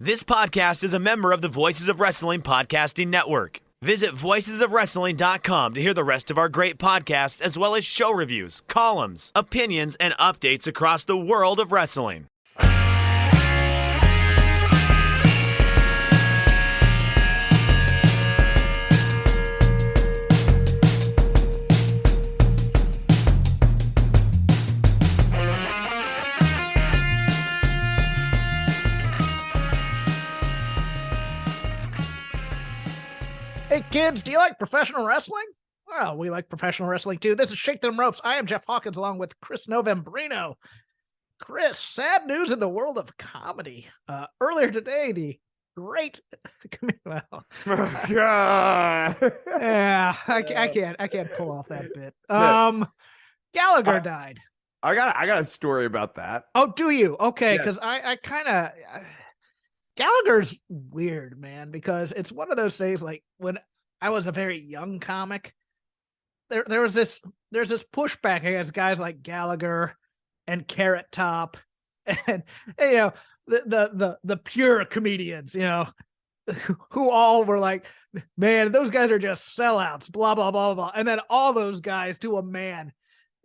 This podcast is a member of the Voices of Wrestling Podcasting Network. Visit voicesofwrestling.com to hear the rest of our great podcasts, as well as show reviews, columns, opinions, and updates across the world of wrestling. Hey kids, do you like professional wrestling? Well, we like professional wrestling too. This is Shake Them Ropes. I am Jeff Hawkins along with Chris Novembrino. Chris, sad news in the world of comedy. Earlier today, the great well, God. yeah, I can't pull off that bit. Gallagher died. I got a story about that. Oh, do you? Okay, Yes. because I kind of Gallagher's weird, man, because it's one of those things like when I was a very young comic, there's this pushback against guys like Gallagher and Carrot Top and you know the pure comedians, you know, who all were like, man, those guys are just sellouts, blah blah blah blah. And then all those guys to a man,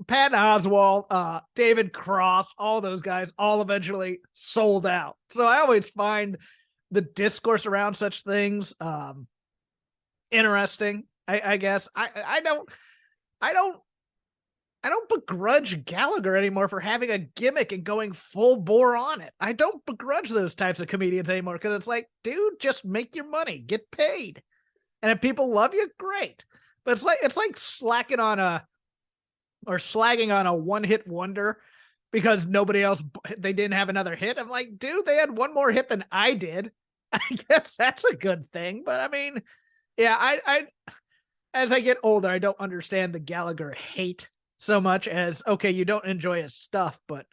Patton Oswalt, David Cross, all those guys all eventually sold out. So I always find the discourse around such things interesting. I guess I don't begrudge Gallagher anymore for having a gimmick and going full bore on it. I don't begrudge those types of comedians anymore because it's like, dude, just make your money, get paid, and if people love you, great. But it's like slagging on a one-hit wonder because nobody else, they didn't have another hit. I'm like, dude, they had one more hit than I did. I guess that's a good thing. But I mean, yeah, I as I get older, I don't understand the Gallagher hate so much as, okay, you don't enjoy his stuff, but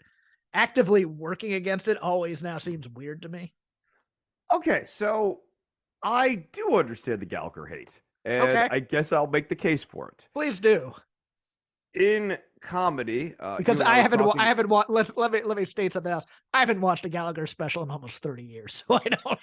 actively working against it always now seems weird to me. Okay, so I do understand the Gallagher hate, and Okay. I guess I'll make the case for it. Please do. In comedy, Because you and I were haven't, talking- I haven't watched. Let me state something else. I haven't watched a Gallagher special in almost 30 years, so I don't.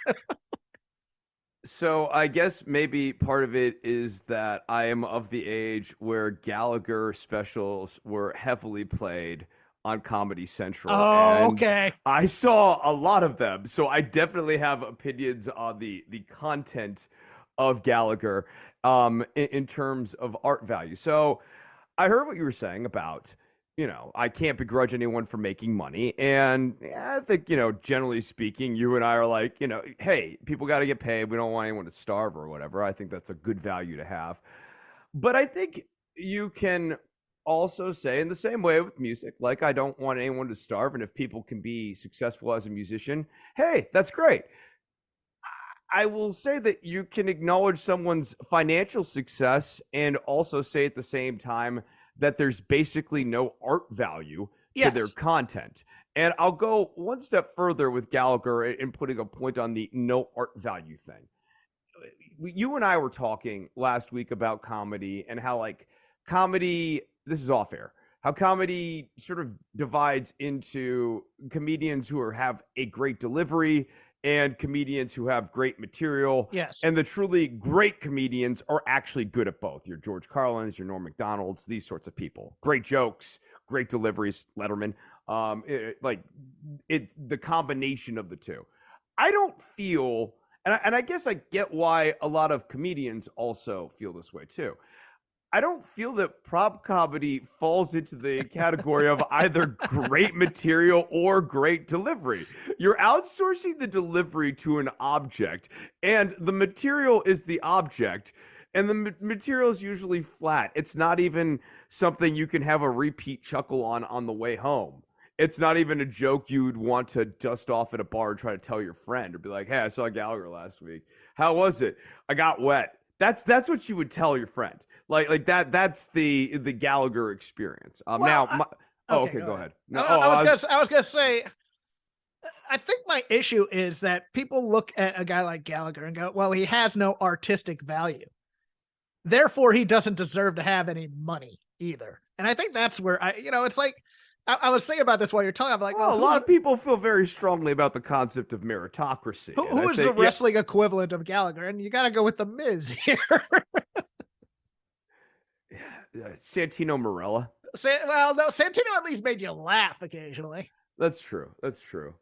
So I guess maybe part of it is that I am of the age where Gallagher specials were heavily played on Comedy Central. Oh, and okay. I saw a lot of them, so I definitely have opinions on the content of Gallagher in terms of art value. So I heard what you were saying about, I can't begrudge anyone for making money. And I think, generally speaking, you and I are like, hey, people got to get paid. We don't want anyone to starve or whatever. I think that's a good value to have. But I think you can also say in the same way with music, like, I don't want anyone to starve. And if people can be successful as a musician, hey, that's great. I will say that you can acknowledge someone's financial success and also say at the same time that there's basically no art value to their content. And I'll go one step further with Gallagher in putting a point on the no art value thing. You and I were talking last week about comedy and how, like, comedy, this is off air, how comedy sort of divides into comedians who have a great delivery and comedians who have great material. Yes. And the truly great comedians are actually good at both. Your George Carlins, your Norm Macdonalds, these sorts of people. Great jokes, great deliveries, Letterman. The combination of the two. I don't feel, and I guess I get why a lot of comedians also feel this way too. I don't feel that prop comedy falls into the category of either great material or great delivery. You're outsourcing the delivery to an object, and the material is the object, and the material is usually flat. It's not even something you can have a repeat chuckle on the way home. It's not even a joke you'd want to dust off at a bar and try to tell your friend or be like, hey, I saw Gallagher last week. How was it? I got wet. That's what you would tell your friend. Like that. That's the Gallagher experience. Well, Okay, go ahead. No, I was gonna say, I think my issue is that people look at a guy like Gallagher and go, well, he has no artistic value. Therefore, he doesn't deserve to have any money either. And I think that's where it's like, I was thinking about this while you're talking. I'm like, well, a lot of people feel very strongly about the concept of meritocracy. Who is the wrestling equivalent of Gallagher? And you got to go with the Miz here. Santino Marella. Well, no, Santino at least made you laugh occasionally. That's true. That's true.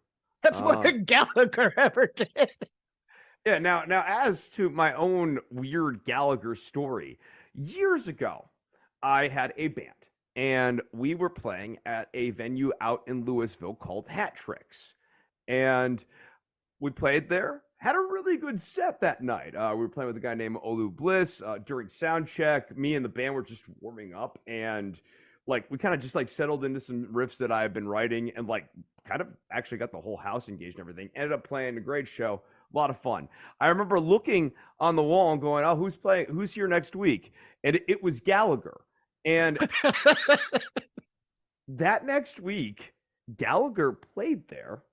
That's what Gallagher ever did. Yeah. Now, as to my own weird Gallagher story, years ago, I had a band. And we were playing at a venue out in Louisville called Hat Tricks. And we played there, had a really good set that night. We were playing with a guy named Olu Bliss. During sound check, me and the band were just warming up. And like, we kind of just like settled into some riffs that I had been writing and like kind of actually got the whole house engaged and everything. Ended up playing a great show. A lot of fun. I remember looking on the wall and going, oh, who's here next week? And it was Gallagher. And that next week, Gallagher played there,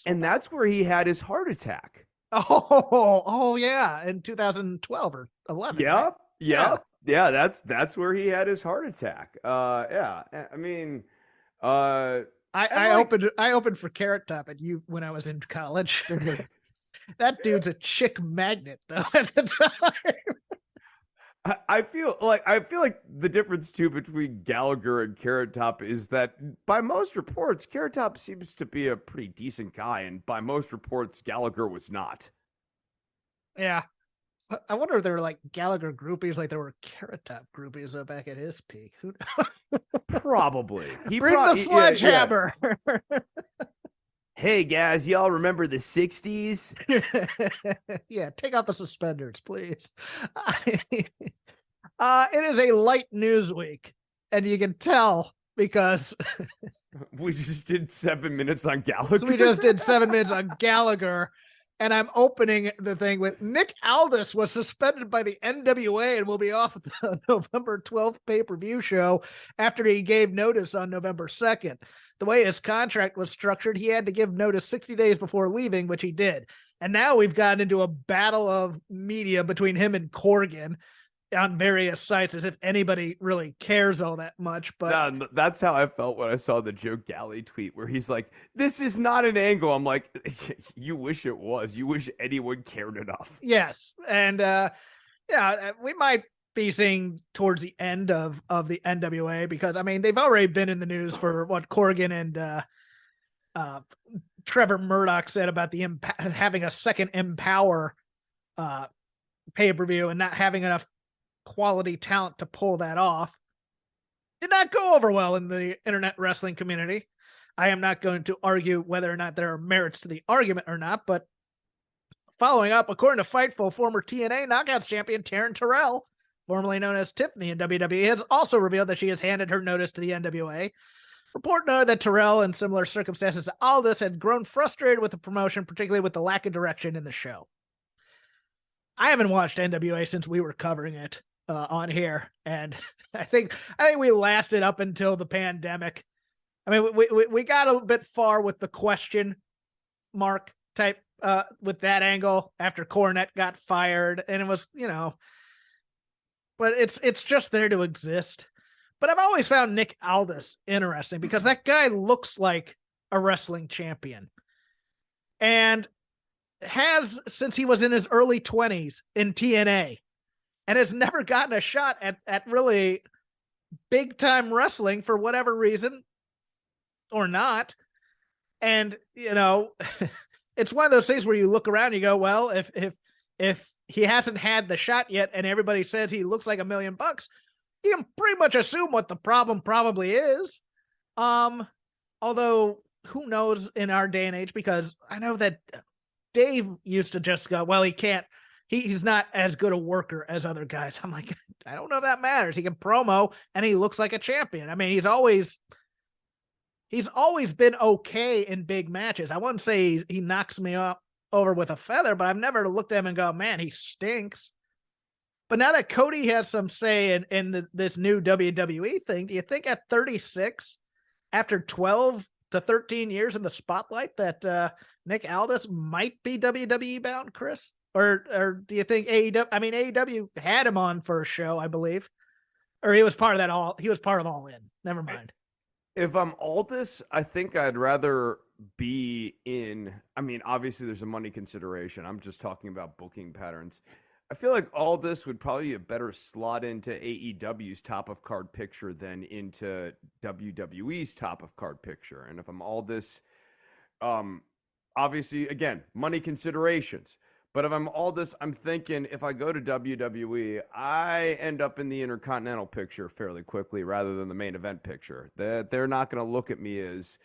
and that's where he had his heart attack. Oh yeah, in 2012 or 11. Yeah, right? yeah. That's where he had his heart attack. Yeah. I mean, I opened for Carrot Top at you when I was in college. That dude's a chick magnet though at the time. I feel like the difference too between Gallagher and Carrot Top is that by most reports, Carrot Top seems to be a pretty decent guy, and by most reports, Gallagher was not. Yeah. I wonder if there were like Gallagher groupies, like there were Carrot Top groupies back at his peak. Who knows? Probably. Bring the sledgehammer. Yeah. Hey guys, y'all remember the 60s? Yeah, take off the suspenders, please. It is a light news week, and you can tell because we just did 7 minutes on Gallagher. So we just did 7 minutes on Gallagher, and I'm opening the thing with Nick Aldis was suspended by the NWA and will be off the November 12th pay-per-view show after he gave notice on November 2nd. The way his contract was structured, he had to give notice 60 days before leaving, which he did. And now we've gotten into a battle of media between him and Corgan on various sites, as if anybody really cares all that much. But no, that's how I felt when I saw the Joe Galley tweet where he's like, this is not an angle. I'm like, you wish it was. You wish anyone cared enough. Yes. And yeah, we might be seeing towards the end of the NWA, because I mean they've already been in the news for what Corgan and Trevor Murdoch said about the having a second Empower pay-per-view and not having enough quality talent to pull that off. Did not go over well in the internet wrestling community. I am not going to argue whether or not there are merits to the argument or not, but following up, according to Fightful, former TNA Knockouts champion Taryn Terrell, formerly known as Tiffany in WWE, has also revealed that she has handed her notice to the NWA. Report noted that Terrell, in similar circumstances to Aldis, had grown frustrated with the promotion, particularly with the lack of direction in the show. I haven't watched NWA since we were covering it on here, and I think we lasted up until the pandemic. I mean, we got a bit far with the question mark type with that angle after Cornette got fired, and it was, but it's just there to exist. But I've always found Nick Aldis interesting because that guy looks like a wrestling champion, and has since he was in his early 20s in TNA, and has never gotten a shot at really big time wrestling for whatever reason or not. And it's one of those things where you look around and you go, well, if he hasn't had the shot yet and everybody says he looks like $1 million, you can pretty much assume what the problem probably is. Although who knows in our day and age, because I know that Dave used to just go, well, he can't, he's not as good a worker as other guys. I'm like, I don't know if that matters. He can promo and he looks like a champion. I mean, he's always been okay in big matches. I wouldn't say he knocks me over with a feather, but I've never looked at him and go, man, he stinks. But now that Cody has some say in this new WWE thing, do you think at 36, after 12 to 13 years in the spotlight, that Nick Aldis might be WWE bound, Chris? Or do you think AEW? I mean, AEW had him on for a show, I believe, or he was part of that he was part of All In. Never mind. If I'm Aldis, I think I'd rather be in. I mean, obviously, there's a money consideration. I'm just talking about booking patterns. I feel like Aldis would probably be a better slot into AEW's top of card picture than into WWE's top of card picture. And if I'm Aldis, um, obviously, again, money considerations. But if I'm Aldis, I'm thinking if I go to WWE, I end up in the Intercontinental picture fairly quickly rather than the main event picture. That they're not going to look at me as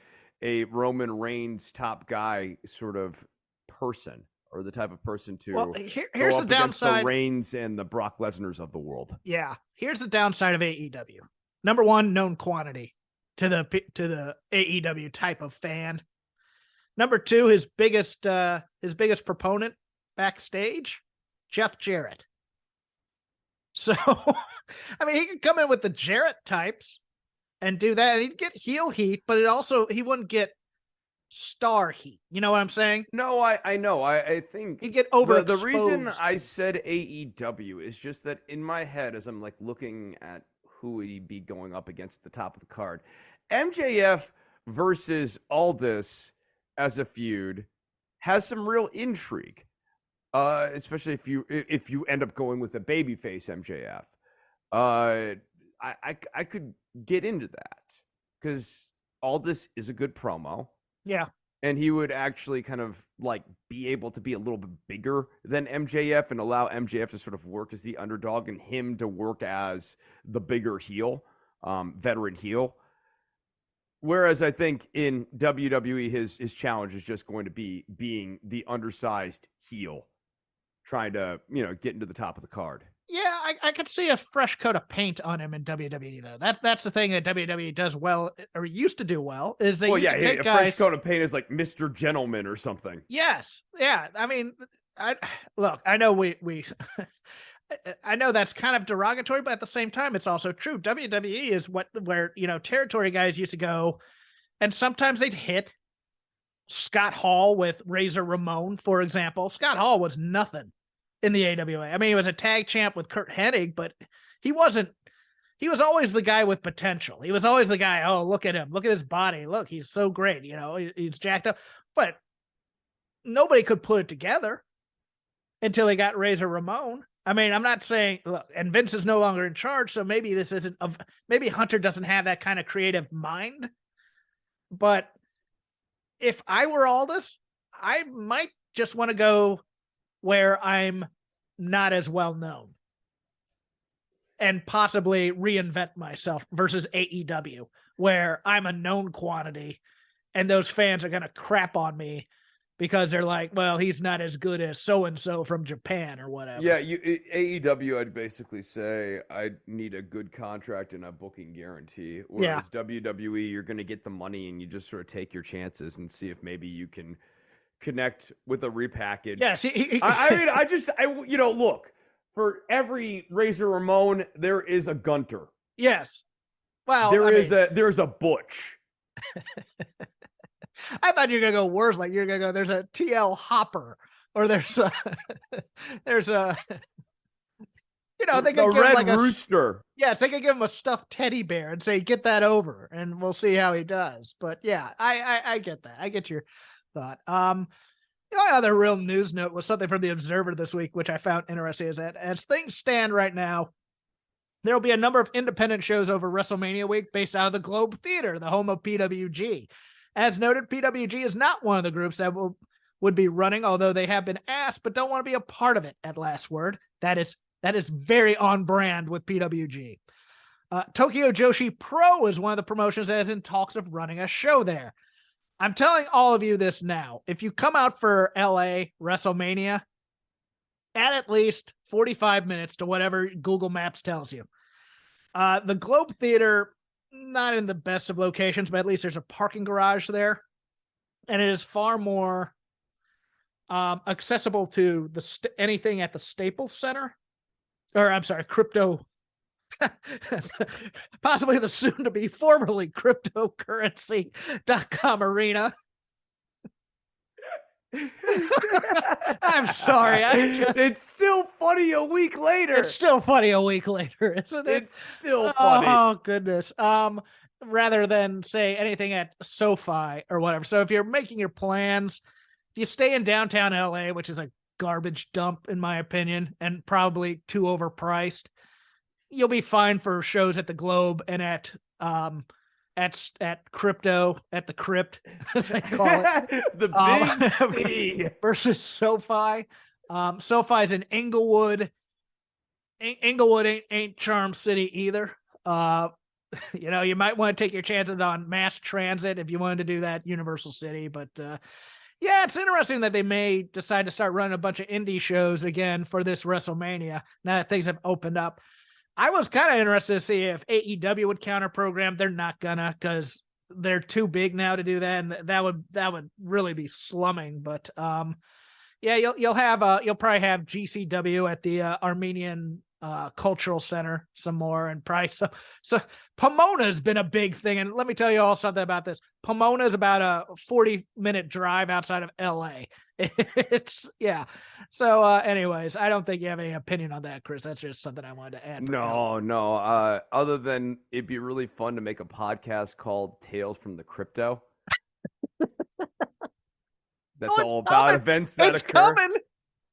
a Roman Reigns top guy sort of person, or the type of person to here's go the up against downside. the Reigns and the Brock Lesnar's of the world. Yeah, here's the downside of AEW. Number one, known quantity to the AEW type of fan. Number two, his biggest proponent backstage, Jeff Jarrett. So, I mean, he could come in with the Jarrett types and do that, and he'd get heel heat, but he wouldn't get star heat. You know what I'm saying? No, I know. I think he'd get overexposed. The reason I said AEW is just that in my head, as I'm like looking at who would he be going up against at the top of the card, MJF versus Aldis as a feud has some real intrigue. Especially if you end up going with a babyface MJF. I could get into that because Aldis is a good promo. Yeah. And he would actually kind of like be able to be a little bit bigger than MJF and allow MJF to sort of work as the underdog and him to work as the bigger heel, veteran heel. Whereas I think in WWE, his challenge is just going to be being the undersized heel, trying to, get into the top of the card. Yeah, I could see a fresh coat of paint on him in WWE though. That's the thing that WWE does well, or used to do well, is they used to take guys. Fresh coat of paint is like Mr. Gentleman or something. Yes, yeah. I mean, I know we I know that's kind of derogatory, but at the same time, it's also true. WWE is where territory guys used to go, and sometimes they'd hit. Scott Hall with Razor Ramon, for example. Scott Hall was nothing in the AWA. I mean, he was a tag champ with Kurt Hennig, but he was always the guy with potential. He was always the guy, oh, look at him. Look at his body. Look, he's so great. He's jacked up. But nobody could put it together until he got Razor Ramon. I mean, I'm not saying, look, and Vince is no longer in charge, so maybe maybe Hunter doesn't have that kind of creative mind. But if I were Aldis, I might just want to go where I'm not as well known and possibly reinvent myself versus AEW, where I'm a known quantity and those fans are going to crap on me because they're like, well, he's not as good as so-and-so from Japan or whatever. Yeah, AEW, I'd basically say I need a good contract and a booking guarantee. Whereas WWE, you're going to get the money and you just sort of take your chances and see if maybe you can connect with a repackage. Yeah, see, look, for every Razor Ramon, there is a Gunter. Yes. Well, there's a Butch. I thought you were going to go worse. Like you're going to go, there's a TL Hopper or there's a, they could give Red like Rooster. Yes. They could give him a stuffed teddy bear and say, get that over and we'll see how he does. But yeah, I get that. I get your thought. The only other real news note was something from the Observer this week, which I found interesting, is that as things stand right now, there will be a number of independent shows over WrestleMania week based out of the Globe Theater, the home of PWG. As noted, PWG is not one of the groups that would be running, although they have been asked, but don't want to be a part of it at Last Word. That is very on brand with PWG. Tokyo Joshi Pro is one of the promotions that is in talks of running a show there. I'm telling all of you this now. If you come out for LA WrestleMania, add at least 45 minutes to whatever Google Maps tells you. The Globe Theater, not in the best of locations, but at least there's a parking garage there. And it is far more accessible to anything at the Staples Center. Or, I'm sorry, Crypto. Possibly the soon-to-be formerly cryptocurrency.com arena. I'm sorry. It's still funny a week later. It's still funny a week later, isn't it? It's still funny. Oh, goodness. rather than say anything at SoFi or whatever. So if you're making your plans, if you stay in downtown LA, which is a garbage dump in my opinion, and probably too overpriced, you'll be fine for shows at the Globe and at crypto at the crypt, as they call it. The big C versus SoFi. SoFi's in Inglewood. Inglewood ain't Charm City either. You might want to take your chances on mass transit if you wanted to do that, Universal City. But yeah, it's interesting that they may decide to start running a bunch of indie shows again for this WrestleMania now that things have opened up. I was kind of interested to see if AEW would counter program. They're not gonna, because they're too big now to do that, and that would really be slumming. But yeah, you'll probably have GCW at the Armenian Cultural Center some more, and probably so Pomona's been a big thing. And let me tell you all something about this. Pomona is about a 40-minute drive outside of LA. It's yeah. So anyways, I don't think you have any opinion on that, Chris. That's just something I wanted to add. No. Other than it'd be really fun to make a podcast called Tales from the Crypto. That's all about events that occur. Coming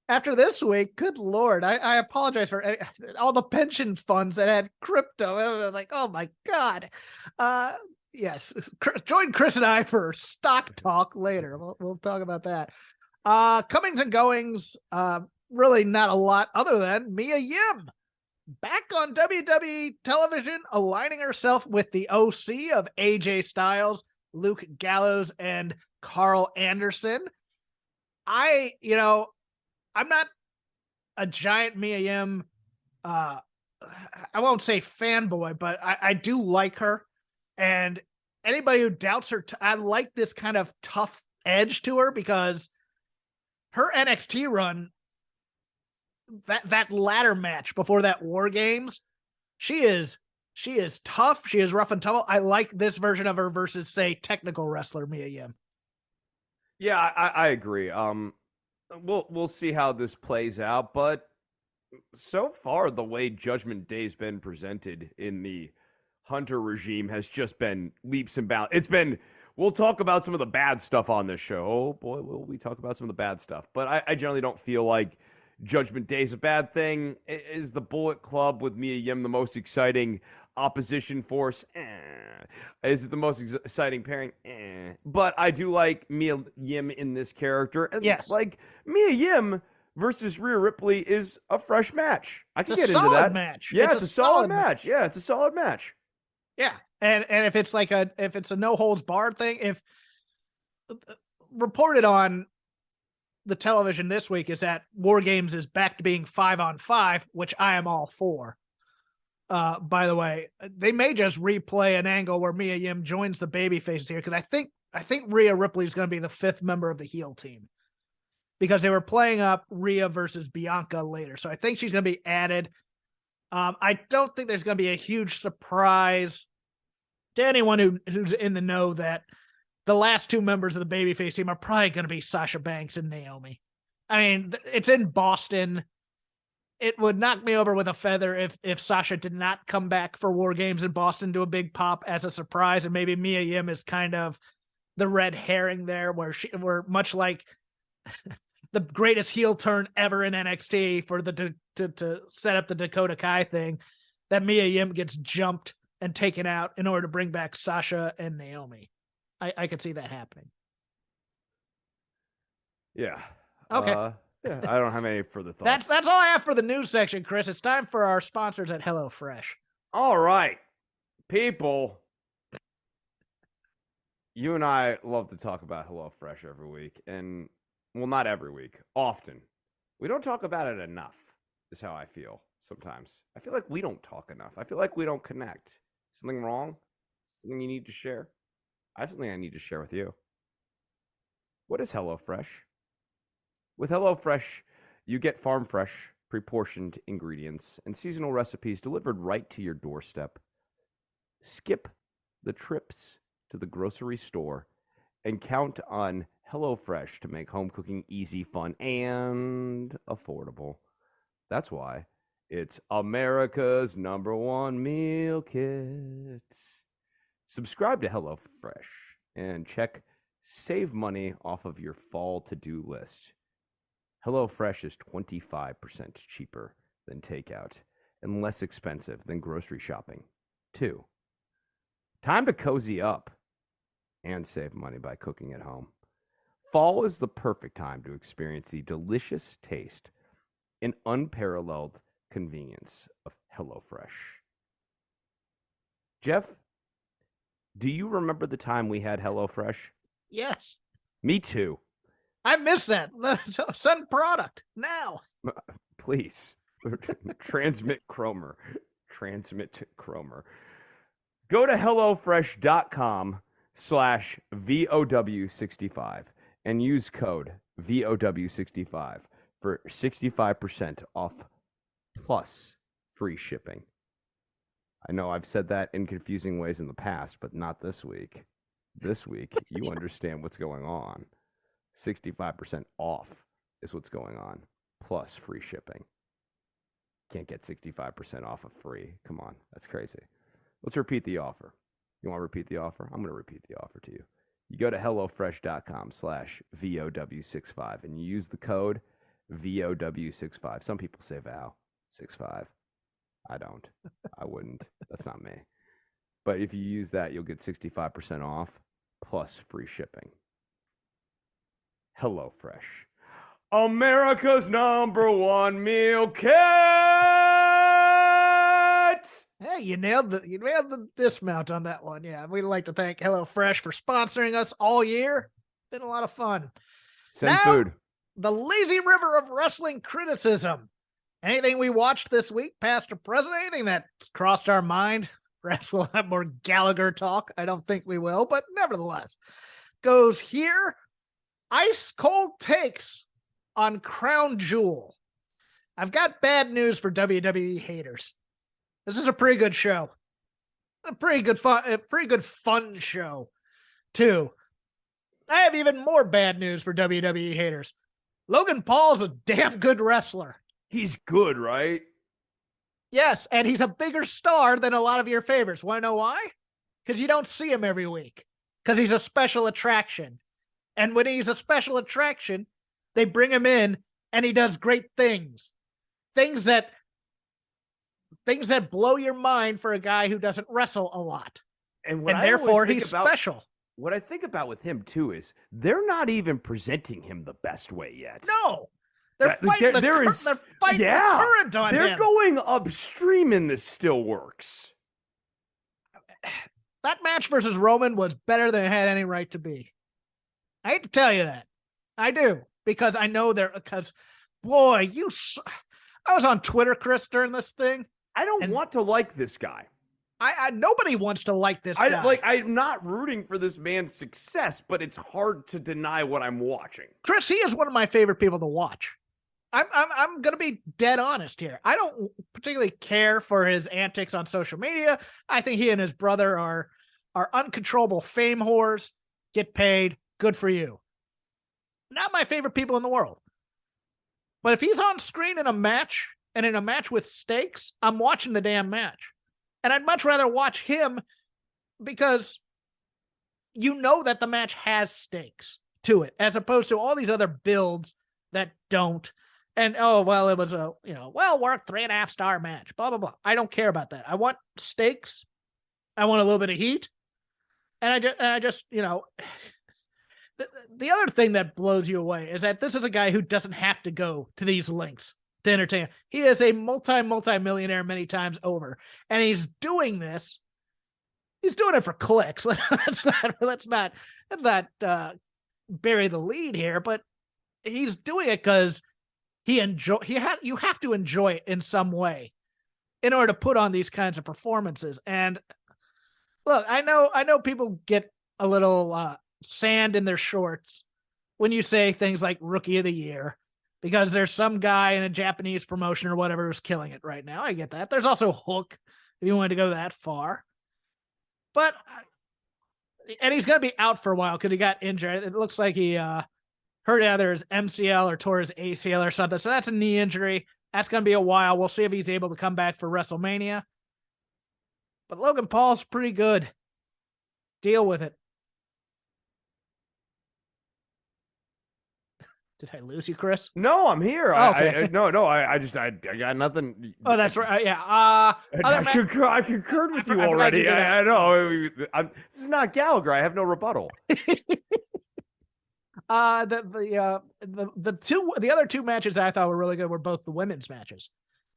after this week. Good Lord. I apologize for all the pension funds that had crypto. I was like, oh my God. Yes. Join Chris and I for stock talk later. We'll talk about that. Comings and goings, really not a lot other than Mia Yim back on WWE television, aligning herself with the OC of AJ Styles, Luke Gallows, and Carl Anderson. I'm not a giant Mia Yim, I won't say fanboy, but I do like her. And anybody who doubts her, I like this kind of tough edge to her, because her NXT run, that ladder match before that War Games, she is tough. She is rough and tumble. I like this version of her versus, say, technical wrestler Mia Yim. Yeah, I agree. We'll see how this plays out, but so far the way Judgment Day's been presented in the Hunter regime has just been leaps and bounds. We'll talk about some of the bad stuff on this show. Oh boy, will we talk about some of the bad stuff. But I generally don't feel like Judgment Day's a bad thing. Is the Bullet Club with Mia Yim the most exciting opposition force? Is it the most exciting pairing? But I do like Mia Yim in this character. And yes. Like Mia Yim versus Rhea Ripley is a fresh match. I can get into that. Match. Yeah, it's a solid match. Yeah, it's a solid match. Yeah. And if it's a no holds barred thing, if reported on the television this week is that War Games is back to being 5-on-5, which I am all for. By the way, they may just replay an angle where Mia Yim joins the baby faces here, because I think Rhea Ripley is going to be the 5th member of the heel team, because they were playing up Rhea versus Bianca later. So I think she's going to be added. I don't think there's going to be a huge surprise to anyone who's in the know that the last 2 members of the babyface team are probably going to be Sasha Banks and Naomi. I mean, it's in Boston. It would knock me over with a feather if Sasha did not come back for War Games in Boston, do a big pop as a surprise, and maybe Mia Yim is kind of the red herring there, where much like the greatest heel turn ever in NXT for to set up the Dakota Kai thing, that Mia Yim gets jumped and taken out in order to bring back Sasha and Naomi. I could see that happening. Yeah. Okay. Yeah, I don't have any further thoughts. That's all I have for the news section, Chris. It's time for our sponsors at HelloFresh. All right, people. You and I love to talk about HelloFresh every week, and well, not every week, often. We don't talk about it enough, is how I feel sometimes. I feel like we don't talk enough. I feel like we don't connect. Something wrong? Something you need to share? I have something I need to share with you. What is HelloFresh? With HelloFresh, you get farm fresh, pre-portioned ingredients and seasonal recipes delivered right to your doorstep. Skip the trips to the grocery store and count on HelloFresh to make home cooking easy, fun, and affordable. That's why it's America's #1 meal kit. Subscribe to HelloFresh and check save money off of your fall to-do list. HelloFresh is 25% cheaper than takeout and less expensive than grocery shopping, too. Time to cozy up and save money by cooking at home. Fall is the perfect time to experience the delicious taste and unparalleled convenience of HelloFresh. Jeff, do you remember the time we had HelloFresh? Yes. Me too. I miss that. Send product now. Please. Transmit Cromer. Go to HelloFresh.com/VOW65 and use code VOW65 for 65% off plus free shipping. I know I've said that in confusing ways in the past, but not this week. This week, you understand what's going on. 65% off is what's going on, plus free shipping. Can't get 65% off of free. Come on, that's crazy. Let's repeat the offer. You want to repeat the offer? I'm going to repeat the offer to you. You go to HelloFresh.com/VOW65 and you use the code VOW65. Some people say VOW65. I don't. I wouldn't. That's not me. But if you use that, you'll get 65% off plus free shipping. HelloFresh, America's #1 meal kit. Hey, you nailed the dismount on that one. Yeah, we'd like to thank HelloFresh for sponsoring us all year. Been a lot of fun. Send food. The lazy river of wrestling criticism. Anything we watched this week, past or present, anything that's crossed our mind? Perhaps we'll have more Gallagher talk. I don't think we will, but nevertheless, goes here. Ice cold takes on Crown Jewel. I've got bad news for WWE haters. This is a pretty good show. A pretty good fun show, too. I have even more bad news for WWE haters. Logan Paul's a damn good wrestler. He's good, right? Yes, and he's a bigger star than a lot of your favorites. Want to know why? Because you don't see him every week. Because he's a special attraction. And when he's a special attraction, they bring him in and he does great things. Things that blow your mind for a guy who doesn't wrestle a lot. And therefore he's special. What I think about with him too is they're not even presenting him the best way yet. No. They're fighting the current on him. They're going upstream in this still works. That match versus Roman was better than it had any right to be. I hate to tell you that. I do. Because I know boy, I was on Twitter, Chris, during this thing. I don't want to like this guy. Nobody wants to like this guy. I'm not rooting for this man's success, but it's hard to deny what I'm watching. Chris, he is one of my favorite people to watch. I'm going to be dead honest here. I don't particularly care for his antics on social media. I think he and his brother are uncontrollable fame whores, get paid, good for you. Not my favorite people in the world. But if he's on screen in a match, and in a match with stakes, I'm watching the damn match. And I'd much rather watch him because you know that the match has stakes to it, as opposed to all these other builds that don't. And, it was a, well-worked 3.5-star match, blah, blah, blah. I don't care about that. I want stakes. I want a little bit of heat. And I just the other thing that blows you away is that this is a guy who doesn't have to go to these lengths to entertain. He is a multi-millionaire many times over. And he's doing this. He's doing it for clicks. Let's not bury the lead here, but he's doing it because you have to enjoy it in some way in order to put on these kinds of performances. And look, I know people get a little sand in their shorts when you say things like Rookie of the Year, because there's some guy in a Japanese promotion or whatever who's killing it right now. I get that. There's also Hook, if you wanted to go that far. And he's going to be out for a while because he got injured. It looks like he hurt either his MCL or tore his ACL or something. So that's a knee injury. That's going to be a while. We'll see if he's able to come back for WrestleMania. But Logan Paul's pretty good. Deal with it. Did I lose you, Chris? No, I'm here. Oh, okay. I got nothing. Oh, that's right. Yeah. I concurred with you already. I know. This is not Gallagher. I have no rebuttal. The other two matches I thought were really good were both the women's matches.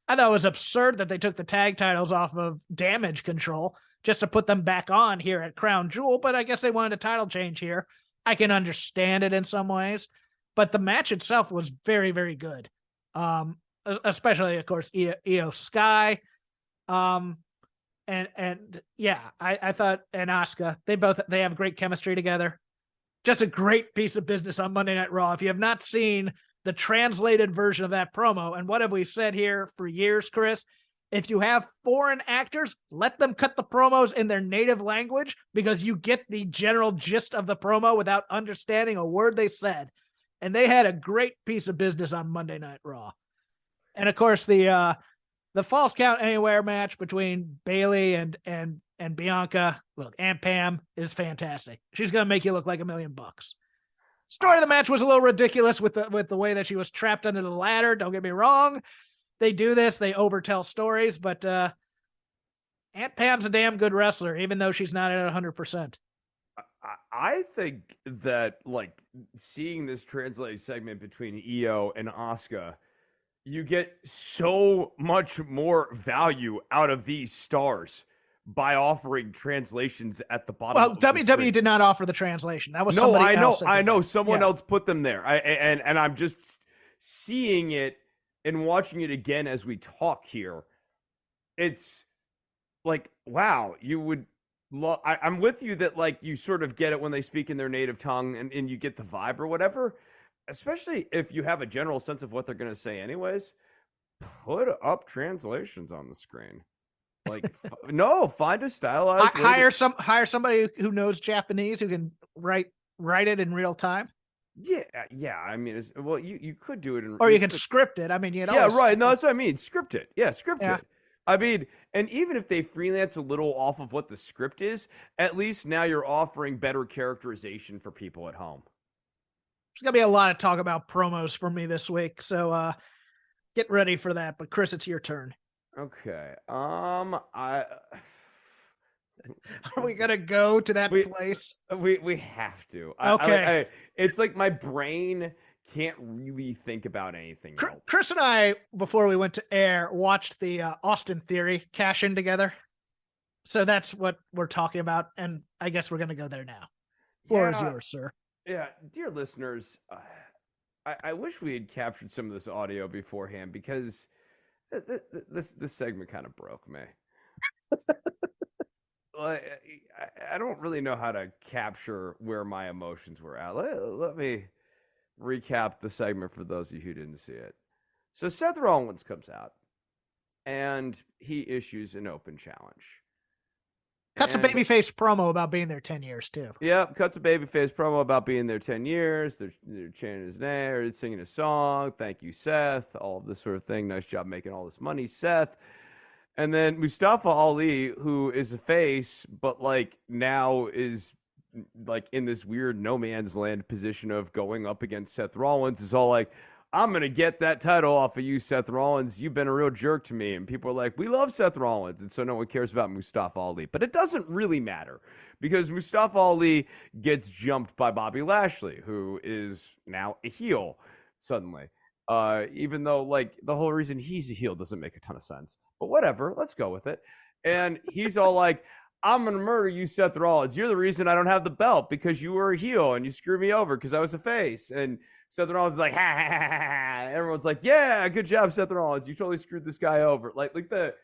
I thought it was absurd that they took the tag titles off of Damage Control just to put them back on here at Crown Jewel, but I guess they wanted a title change here. I can understand it in some ways, but the match itself was very, very good. Especially, of course, Io Sky. I thought, and Asuka, they have great chemistry together. Just a great piece of business on Monday Night Raw. If you have not seen the translated version of that promo, and what have we said here for years, Chris? If you have foreign actors, let them cut the promos in their native language because you get the general gist of the promo without understanding a word they said. And they had a great piece of business on Monday Night Raw. And of course, the Falls Count Anywhere match between Bayley and Bianca. Look, Aunt Pam is fantastic. She's going to make you look like $1 million. Story of the match was a little ridiculous with the way that she was trapped under the ladder. Don't get me wrong. They do this. They overtell stories, but Aunt Pam's a damn good wrestler, even though she's not at 100%. I think that, like, seeing this translated segment between Io and Asuka, you get so much more value out of these stars by offering translations at the bottom. Well, WWE did not offer the translation. That was I know. Someone else put them there. And I'm just seeing it and watching it again as we talk here. It's like, wow, you would. I'm with you that, like, you sort of get it when they speak in their native tongue and you get the vibe or whatever, especially if you have a general sense of what they're going to say anyways. Put up translations on the screen. Like, find a stylized hire somebody who knows Japanese who can write it in real time. Yeah. I mean, you could do it in, or you can script it. I mean, right. No, that's what I mean. Script it. Yeah, script it. I mean, and even if they freelance a little off of what the script is, at least now you're offering better characterization for people at home. There's going to be a lot of talk about promos for me this week, so get ready for that. But Chris, it's your turn. Okay. Are we going to go to that place? We have to. Okay. It's like my brain can't really think about anything else. Chris and I, before we went to air, watched the Austin Theory cash in together. So that's what we're talking about. And I guess we're going to go there now. Floor is yours, sir. Yeah. Dear listeners, I wish we had captured some of this audio beforehand because this segment kind of broke me. I don't really know how to capture where my emotions were at. Let me recap the segment for those of you who didn't see it. So Seth Rollins comes out and he issues an open challenge. Cuts a babyface promo about being there 10 years too. Yep, cuts a babyface promo about being there 10 years. They're chanting his name, or singing a song. Thank you, Seth. All of this sort of thing. Nice job making all this money, Seth. And then Mustafa Ali, who is a face, but like now is like in this weird no man's land position of going up against Seth Rollins, is all like, I'm going to get that title off of you, Seth Rollins. You've been a real jerk to me. And people are like, we love Seth Rollins. And so no one cares about Mustafa Ali. But it doesn't really matter because Mustafa Ali gets jumped by Bobby Lashley, who is now a heel suddenly. Even though, like, the whole reason he's a heel doesn't make a ton of sense. But whatever, let's go with it. And he's all like, I'm going to murder you, Seth Rollins. You're the reason I don't have the belt because you were a heel and you screwed me over because I was a face. And Seth Rollins is like, ha, ha, ha, ha. Everyone's like, yeah, good job, Seth Rollins. You totally screwed this guy over. Like the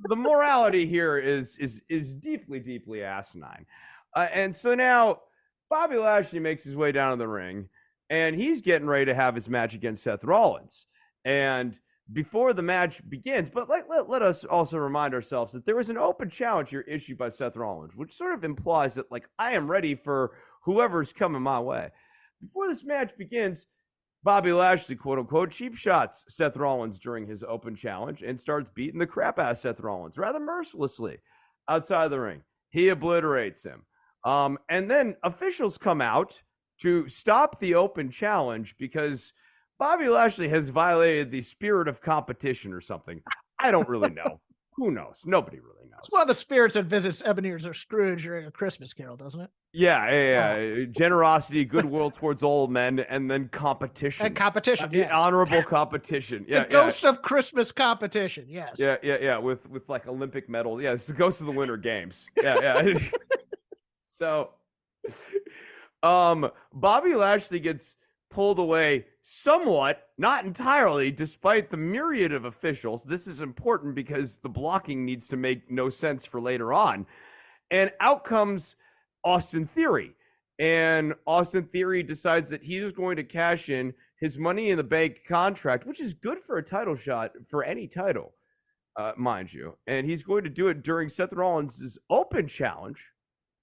morality here is deeply, deeply asinine. And so now Bobby Lashley makes his way down to the ring and he's getting ready to have his match against Seth Rollins. And before the match begins, but let us also remind ourselves that there was an open challenge here issued by Seth Rollins, which sort of implies that, like, I am ready for whoever's coming my way. Before this match begins, Bobby Lashley, quote unquote, cheap shots Seth Rollins during his open challenge and starts beating the crap out of Seth Rollins rather mercilessly outside the ring. He obliterates him. And then officials come out to stop the open challenge because Bobby Lashley has violated the spirit of competition or something. I don't really know. Who knows? Nobody really knows. It's one of the spirits that visits Ebenezer Scrooge during A Christmas Carol, doesn't it? Yeah. Generosity, goodwill towards all men, and then competition. And competition, yes. Honorable competition. Yeah, the ghost of Christmas competition, yes. Yeah. With like Olympic medals. Yeah, it's the ghost of the Winter Games. Yeah. So, Bobby Lashley gets pulled away somewhat, not entirely, despite the myriad of officials. This is important because the blocking needs to make no sense for later on. And out comes Austin Theory. And Austin Theory decides that he's going to cash in his Money in the Bank contract, which is good for a title shot for any title, mind you. And he's going to do it during Seth Rollins' open challenge.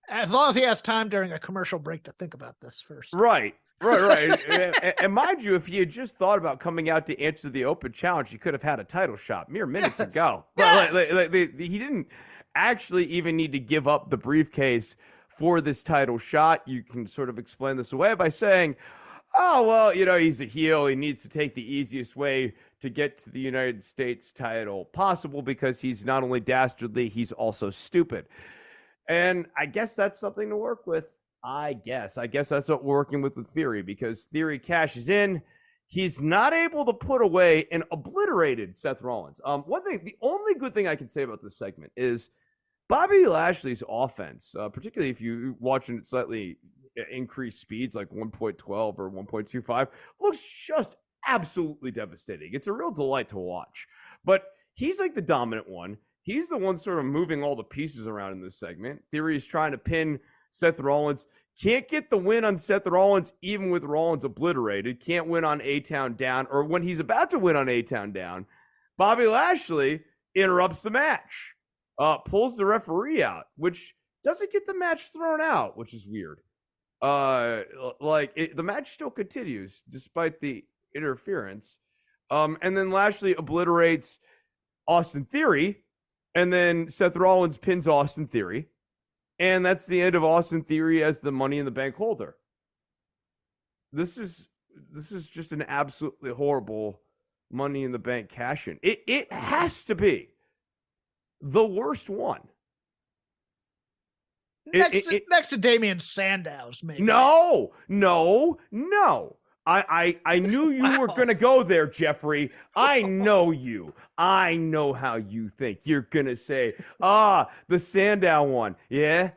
As long as he has time during a commercial break to think about this first. Right. and mind you, if he had just thought about coming out to answer the open challenge, he could have had a title shot mere minutes ago. Yes. He didn't actually even need to give up the briefcase for this title shot. You can sort of explain this away by saying, oh, well, he's a heel. He needs to take the easiest way to get to the United States title possible because he's not only dastardly, he's also stupid. And I guess that's something to work with. I guess that's what we're working with Theory, because Theory cashes in. He's not able to put away an obliterated Seth Rollins. The only good thing I can say about this segment is Bobby Lashley's offense, particularly if you watching it slightly increased speeds like 1.12 or 1.25, looks just absolutely devastating. It's a real delight to watch. But he's like the dominant one. He's the one sort of moving all the pieces around in this segment. Theory is trying to pin Seth Rollins. Can't get the win on Seth Rollins, even with Rollins obliterated. Can't win on A-Town Down, or when he's about to win on A-Town Down. Bobby Lashley interrupts the match, pulls the referee out, which doesn't get the match thrown out, which is weird. The match still continues despite the interference. And then Lashley obliterates Austin Theory, and then Seth Rollins pins Austin Theory. And that's the end of Austin Theory as the Money in the Bank holder. This is just an absolutely horrible Money in the Bank cash-in. It has to the worst one. Next to Damian Sandow's, maybe. No. I knew you were going to go there, Jeffrey. I know you. I know how you think. You're going to say, the Sandow one. Yeah?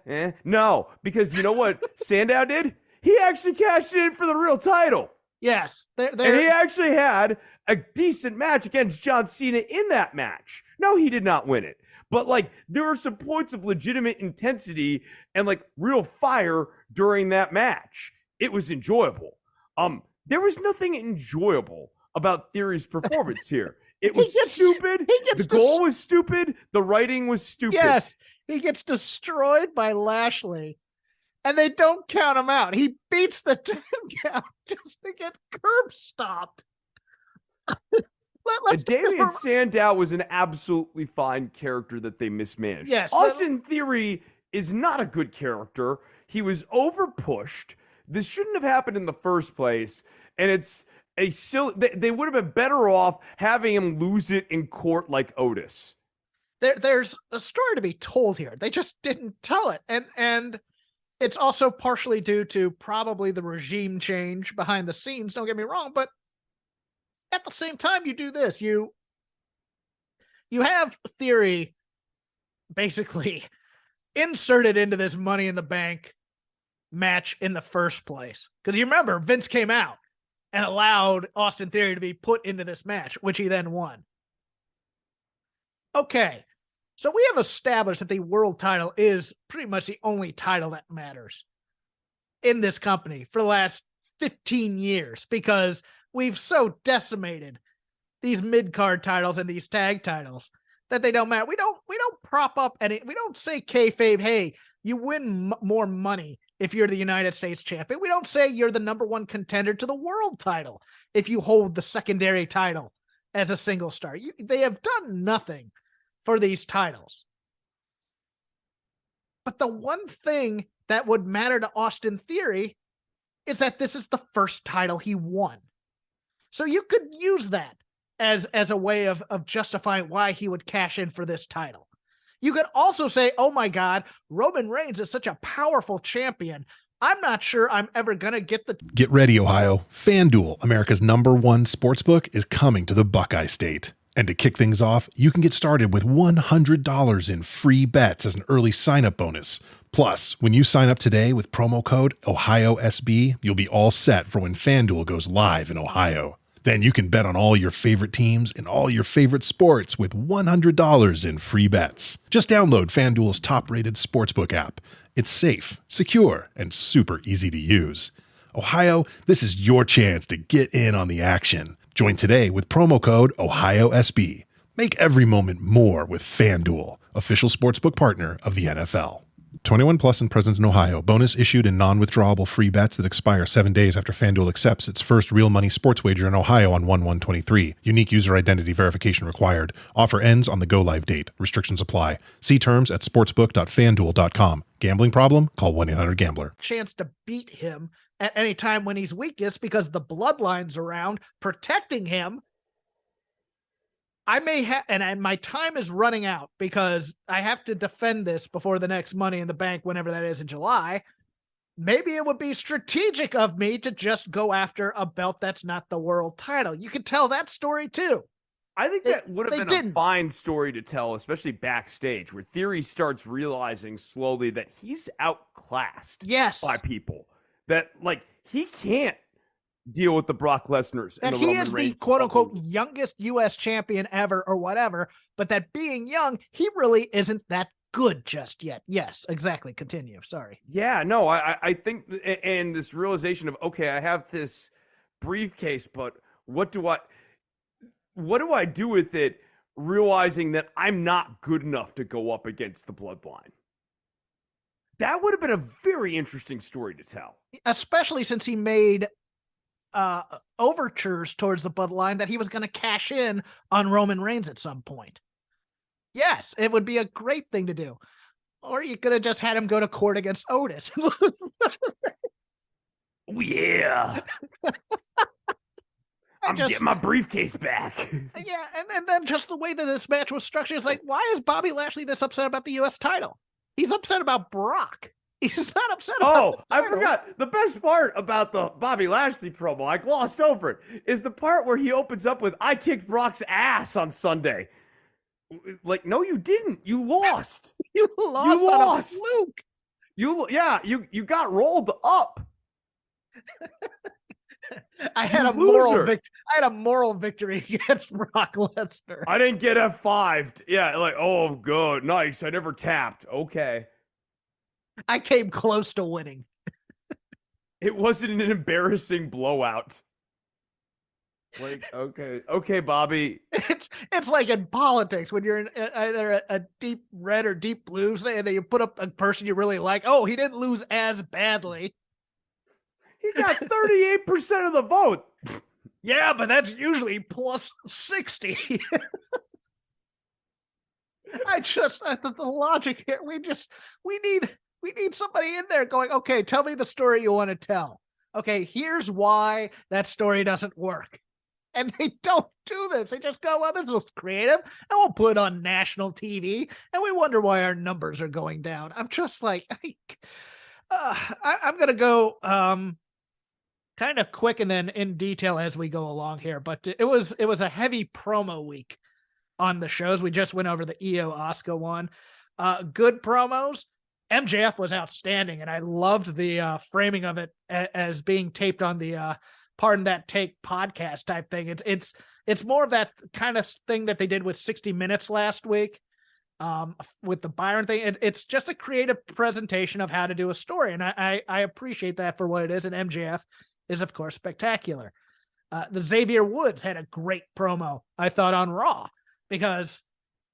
No, because you know what Sandow did? He actually cashed in for the real title. Yes. And he actually had a decent match against John Cena in that match. No, he did not win it. But, there were some points of legitimate intensity and, real fire during that match. It was enjoyable. There was nothing enjoyable about Theory's performance here. It was stupid. The goal was stupid. The writing was stupid. Yes, he gets destroyed by Lashley, and they don't count him out. He beats the 10 count just to get curb stomped. Damian Sandow was an absolutely fine character that they mismanaged. Yes, Austin Theory is not a good character. He was overpushed. This shouldn't have happened in the first place, and it's a silly. They would have been better off having him lose it in court like Otis. There's a story to be told here. They just didn't tell it, and it's also partially due to probably the regime change behind the scenes. Don't get me wrong, but at the same time, you do this. You have Theory basically inserted into this Money in the Bank match in the first place, because you remember Vince came out and allowed Austin Theory to be put into this match, which he then won. Okay, so we have established that the world title is pretty much the only title that matters in this company for the last 15 years, because we've so decimated these mid-card titles and these tag titles that they don't matter. We don't prop up any. We don't say kayfabe, hey, you win more money if you're the United States champion. We don't say you're the number one contender to the world title if you hold the secondary title as a single star. They have done nothing for these titles. But the one thing that would matter to Austin Theory is that this is the first title he won. So you could use that as a way of justifying why he would cash in for this title. You could also say, oh my God, Roman Reigns is such a powerful champion. I'm not sure I'm ever going to get the... Get ready, Ohio. FanDuel, America's #1 sportsbook, is coming to the Buckeye State. And to kick things off, you can get started with $100 in free bets as an early sign-up bonus. Plus, when you sign up today with promo code OhioSB, you'll be all set for when FanDuel goes live in Ohio. Then you can bet on all your favorite teams and all your favorite sports with $100 in free bets. Just download FanDuel's top-rated sportsbook app. It's safe, secure, and super easy to use. Ohio, this is your chance to get in on the action. Join today with promo code OhioSB. Make every moment more with FanDuel, official sportsbook partner of the NFL. 21 plus and present in Ohio. Bonus issued in non-withdrawable free bets that expire 7 days after FanDuel accepts its first real money sports wager in Ohio on 1/1/23. Unique user identity verification required. Offer ends on the go-live date. Restrictions apply. See terms at sportsbook.fanduel.com. Gambling problem? Call 1-800-GAMBLER. Chance to beat him at any time when he's weakest because the bloodline's around protecting him. I may have, and my time is running out because I have to defend this before the next Money in the Bank, whenever that is in July. Maybe it would be strategic of me to just go after a belt that's not the world title. You could tell that story too. I think that would have been a fine story to tell, especially backstage, where Theory starts realizing slowly that he's outclassed by people. That, like, he can't deal with the Brock Lesnar's and the Roman Reigns. He is the quote-unquote youngest U.S. champion ever or whatever, but that being young, he really isn't that good just yet. Yes, exactly. Continue. Sorry. Yeah, no, I think, and this realization of, okay, I have this briefcase, but what do I do with it, realizing that I'm not good enough to go up against the bloodline? That would have been a very interesting story to tell. Especially since he made overtures towards the bloodline that he was going to cash in on Roman Reigns at some point. Yes, it would be a great thing to do. Or you could have just had him go to court against Otis. Oh, yeah. I'm getting my briefcase back. Yeah, and then just the way that this match was structured, it's like, why is Bobby Lashley this upset about the U.S. title? He's upset about Brock. He's not upset about the title. I forgot. The best part about the Bobby Lashley promo, I glossed over it, is the part where he opens up with, I kicked Brock's ass on Sunday. Like, no, you didn't. You lost. You lost. On a fluke. You got rolled up. I had a moral victory against Brock Lesnar. I didn't get F5'd. Yeah, like, oh, good, nice. I never tapped. Okay. I came close to winning. It wasn't an embarrassing blowout. Like, okay, Bobby. It's like in politics when you're in either a deep red or deep blue, and then you put up a person you really like. Oh, he didn't lose as badly. He got 38% of the vote. Yeah, but that's usually plus 60. The logic here. We need somebody in there going, okay, tell me the story you want to tell. Okay, here's why that story doesn't work. And they don't do this. They just go, well, this was creative, and we'll put it on national TV, and we wonder why our numbers are going down. I'm just like, I'm going to go kind of quick and then in detail as we go along here. But it was a heavy promo week on the shows. We just went over the Io Asuka one. Good promos. MJF was outstanding, and I loved the framing of it as being taped on the Pardon That Take podcast type thing. It's more of that kind of thing that they did with 60 Minutes last week with the Byron thing. It's just a creative presentation of how to do a story, and I appreciate that for what it is. And MJF is, of course, spectacular. The Xavier Woods had a great promo, I thought, on Raw, because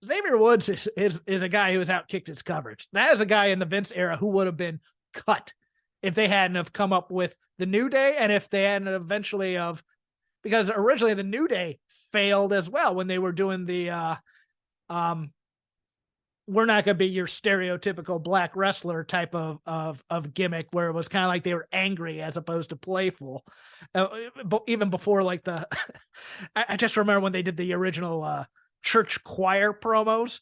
Xavier Woods is a guy who has outkicked his coverage. That is a guy in the Vince era who would have been cut if they hadn't have come up with the New Day, and if they hadn't eventually because originally the New Day failed as well when they were doing the we're not going to be your stereotypical black wrestler type of gimmick where it was kind of like they were angry as opposed to playful. But even before like I just remember when they did the original church choir promos,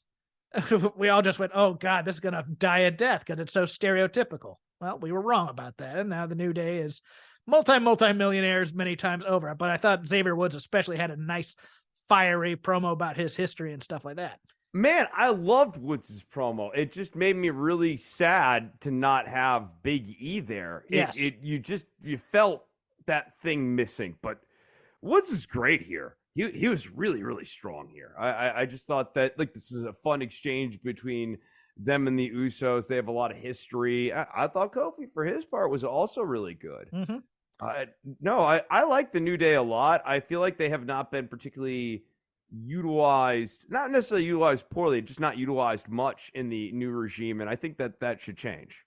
we all just went, oh God, this is going to die a death because it's so stereotypical. Well, we were wrong about that. And now the New Day is multi-millionaires many times over. But I thought Xavier Woods especially had a nice fiery promo about his history and stuff like that. Man, I loved Woods' promo. It just made me really sad to not have Big E there. Yes. You felt that thing missing. But Woods is great here. He was really, really strong here. I just thought that like this is a fun exchange between them and the Usos. They have a lot of history. I thought Kofi for his part was also really good. Mm-hmm. I like the New Day a lot. I feel like they have not been particularly utilized, not necessarily utilized poorly, just not utilized much in the new regime, and I think that should change.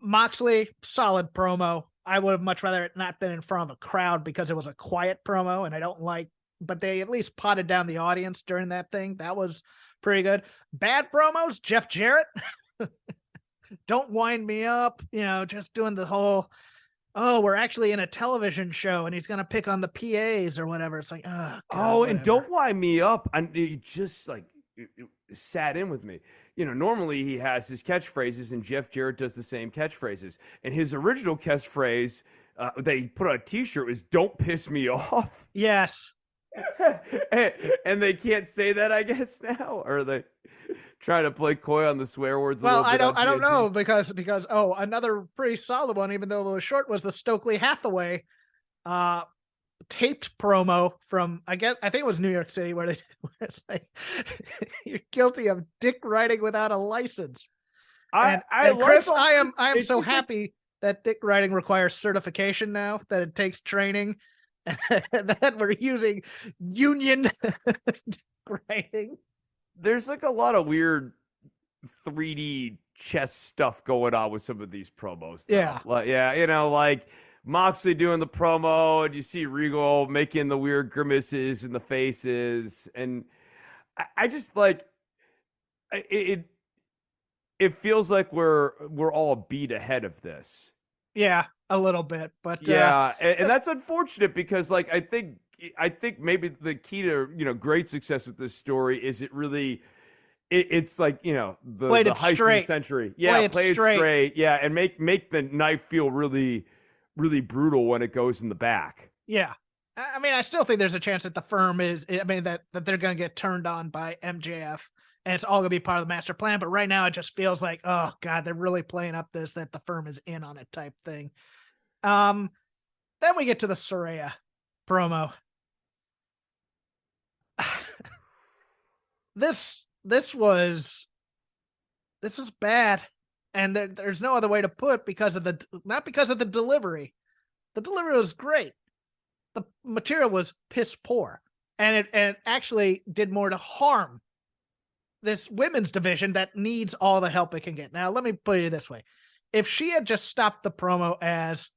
Moxley, solid promo. I would have much rather it not been in front of a crowd because it was a quiet promo, and I don't like, but they at least potted down the audience during that thing. That was pretty good. Bad promos, Jeff Jarrett. Don't wind me up, just doing the whole, oh, we're actually in a television show and he's going to pick on the PAs or whatever. It's like, oh, God, and don't wind me up. And you just like it sat in with me. Normally he has his catchphrases and Jeff Jarrett does the same catchphrases. And his original catchphrase that he put on a t-shirt was "Don't piss me off." Yes. and they can't say that, I guess, now, or they trying to play coy on the swear words. Well, I don't know because another pretty solid one, even though it was short, was the Stokely Hathaway taped promo from I think it was New York City where it's like you're guilty of dick riding without a license. Chris, I am so happy that dick riding requires certification now, that it takes training, and that we're using union riding. There's like a lot of weird 3D chess stuff going on with some of these promos, though. Yeah. Like Moxley doing the promo, and you see Regal making the weird grimaces and the faces, and I just like it. It feels like we're all a beat ahead of this. Yeah, a little bit, but and that's unfortunate because, like, I think maybe the key to great success with this story is it's like the heist of the century. Yeah, play it straight. Yeah, and make the knife feel really, really brutal when it goes in the back. Yeah, I mean, I still think there's a chance that the firm that they're going to get turned on by MJF, and it's all going to be part of the master plan. But right now, it just feels like, oh God, they're really playing up that the firm is in on it type thing. Then we get to the Saraya promo. This is bad, and there's no other way to put it not because of the delivery. The delivery was great. The material was piss poor, and it actually did more to harm this women's division that needs all the help it can get. Now, let me put it this way: if she had just stopped the promo as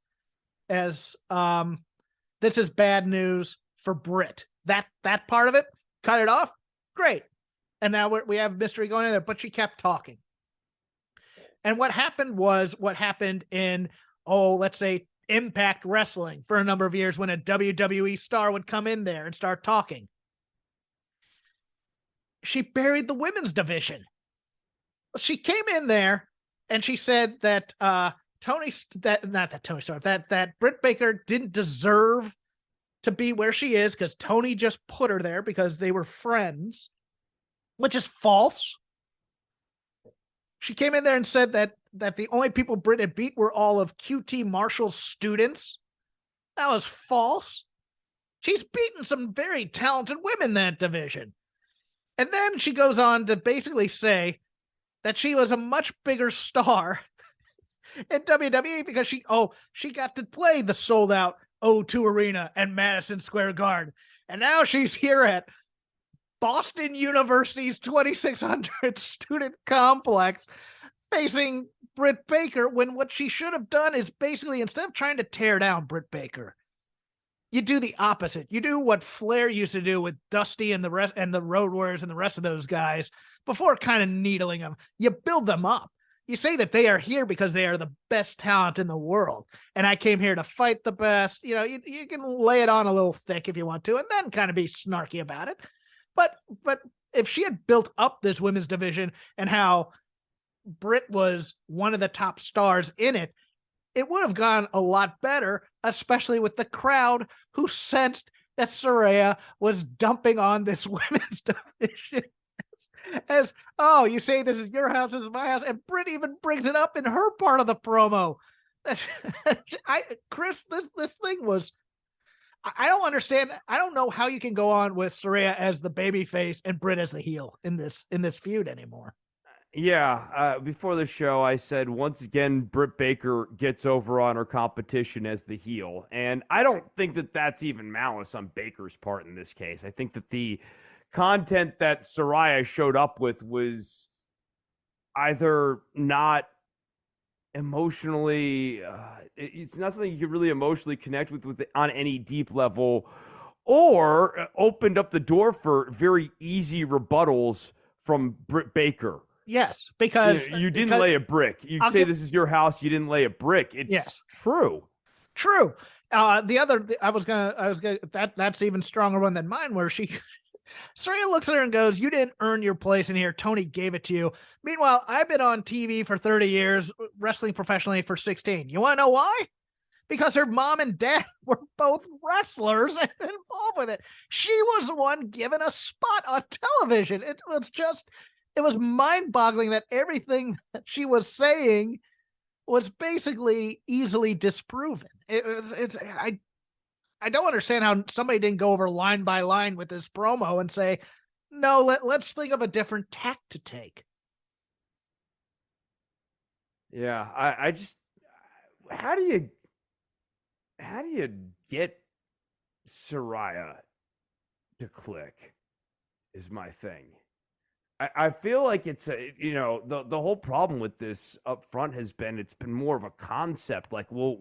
this is bad news for Britt, that part of it, cut it off, great. And now we have mystery going in there, but she kept talking. And what happened was what happened in, let's say, Impact Wrestling for a number of years when a WWE star would come in there and start talking. She buried the women's division. She came in there and she said that that Britt Baker didn't deserve to be where she is because Tony just put her there because they were friends, which is false. She came in there and said that the only people Britt had beat were all of QT Marshall's students. That was false. She's beaten some very talented women in that division. And then she goes on to basically say that she was a much bigger star in WWE because she got to play the sold out O2 Arena and Madison Square Garden. And now she's here at Boston University's 2,600 student complex facing Britt Baker, when what she should have done is basically, instead of trying to tear down Britt Baker, you do the opposite. You do what Flair used to do with Dusty and the rest and the Road Warriors and the rest of those guys before kind of needling them. You build them up. You say that they are here because they are the best talent in the world. And I came here to fight the best. You know, you can lay it on a little thick if you want to, and then kind of be snarky about it. But if she had built up this women's division and how Britt was one of the top stars in it, it would have gone a lot better, especially with the crowd who sensed that Saraya was dumping on this women's division. As, oh, you say this is your house, this is my house, and Britt even brings it up in her part of the promo. Chris, this thing was, I don't understand. I don't know how you can go on with Saraya as the babyface and Britt as the heel in this feud anymore. Yeah, before the show, I said once again, Britt Baker gets over on her competition as the heel, and I don't think that that's even malice on Baker's part in this case. I think that the content that Saraya showed up with was either not emotionally, it's not something you could really emotionally connect with on any deep level, or opened up the door for very easy rebuttals from Britt Baker. Yes, because you didn't lay a brick. You say this is your house. You didn't lay a brick. It's true. True. That's even stronger one than mine, where Saraya looks at her and goes, "You didn't earn your place in here. Tony gave it to you." Meanwhile, I've been on TV for 30 years, wrestling professionally for 16. You want to know why? Because her mom and dad were both wrestlers and involved with it. She was the one given a spot on television. It was mind-boggling that everything that she was saying was basically easily disproven. I don't understand how somebody didn't go over line by line with this promo and say, no, let's think of a different tack to take. Yeah, I just, how do you get Saraya to click is my thing. I feel like it's the whole problem with this up front has been, it's been more of a concept. Like, well,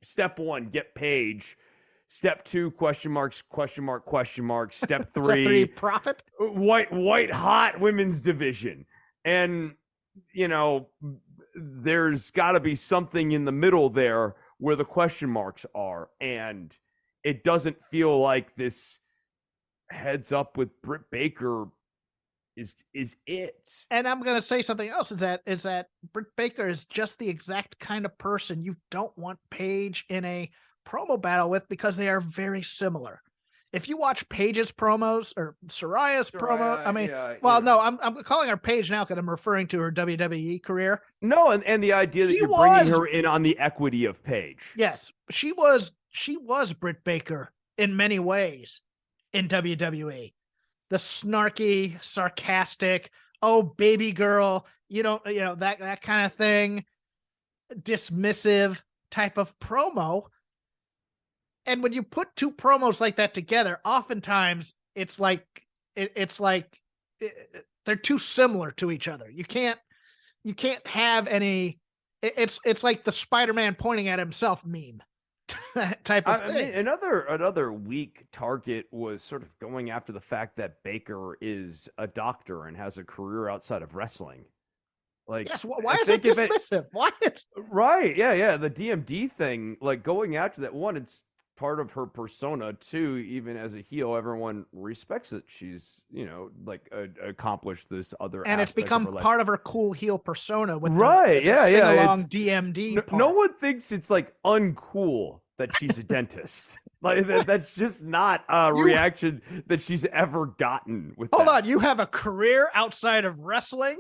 step one, get Paige. Step two, question mark. Step three, profit. White hot women's division. And, there's got to be something in the middle there where the question marks are. And it doesn't feel like this heads up with Britt Baker is it. And I'm going to say something else is that Britt Baker is just the exact kind of person you don't want Paige in a promo battle with, because they are very similar. If you watch Paige's promos or Saraya's promo, I mean, no, I'm calling her Paige now because I'm referring to her WWE career. No, and the idea that you're bringing her in on the equity of Paige. Yes, she was Britt Baker in many ways in WWE. The snarky, sarcastic, oh, baby girl, that kind of thing, dismissive type of promo. And when you put two promos like that together, oftentimes it's like they're too similar to each other. You can't have any. It's like the Spider-Man pointing at himself meme type of thing. I mean, another weak target was sort of going after the fact that Baker is a doctor and has a career outside of wrestling. Like, yes, why is it dismissive? Why? Right, yeah, the DMD thing, like going after that one, it's part of her persona too. Even as a heel, everyone respects that she's accomplished this other, and it's become part of her cool heel persona with right, long DMD. No one thinks it's like uncool that she's a dentist. Like that's just not a reaction that she's ever gotten with. Hold on, you have a career outside of wrestling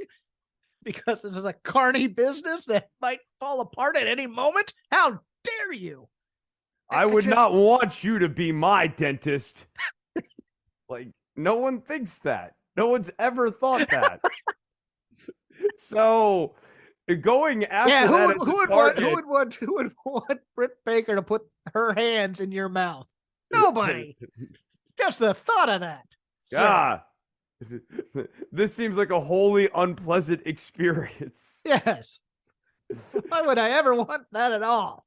because this is a carny business that might fall apart at any moment? How dare you? I would not want you to be my dentist. Like, no one thinks that. No one's ever thought that. So, going after who would want Britt Baker to put her hands in your mouth? Nobody. Just the thought of that. Yeah. This seems like a wholly unpleasant experience. Yes. Why would I ever want that at all?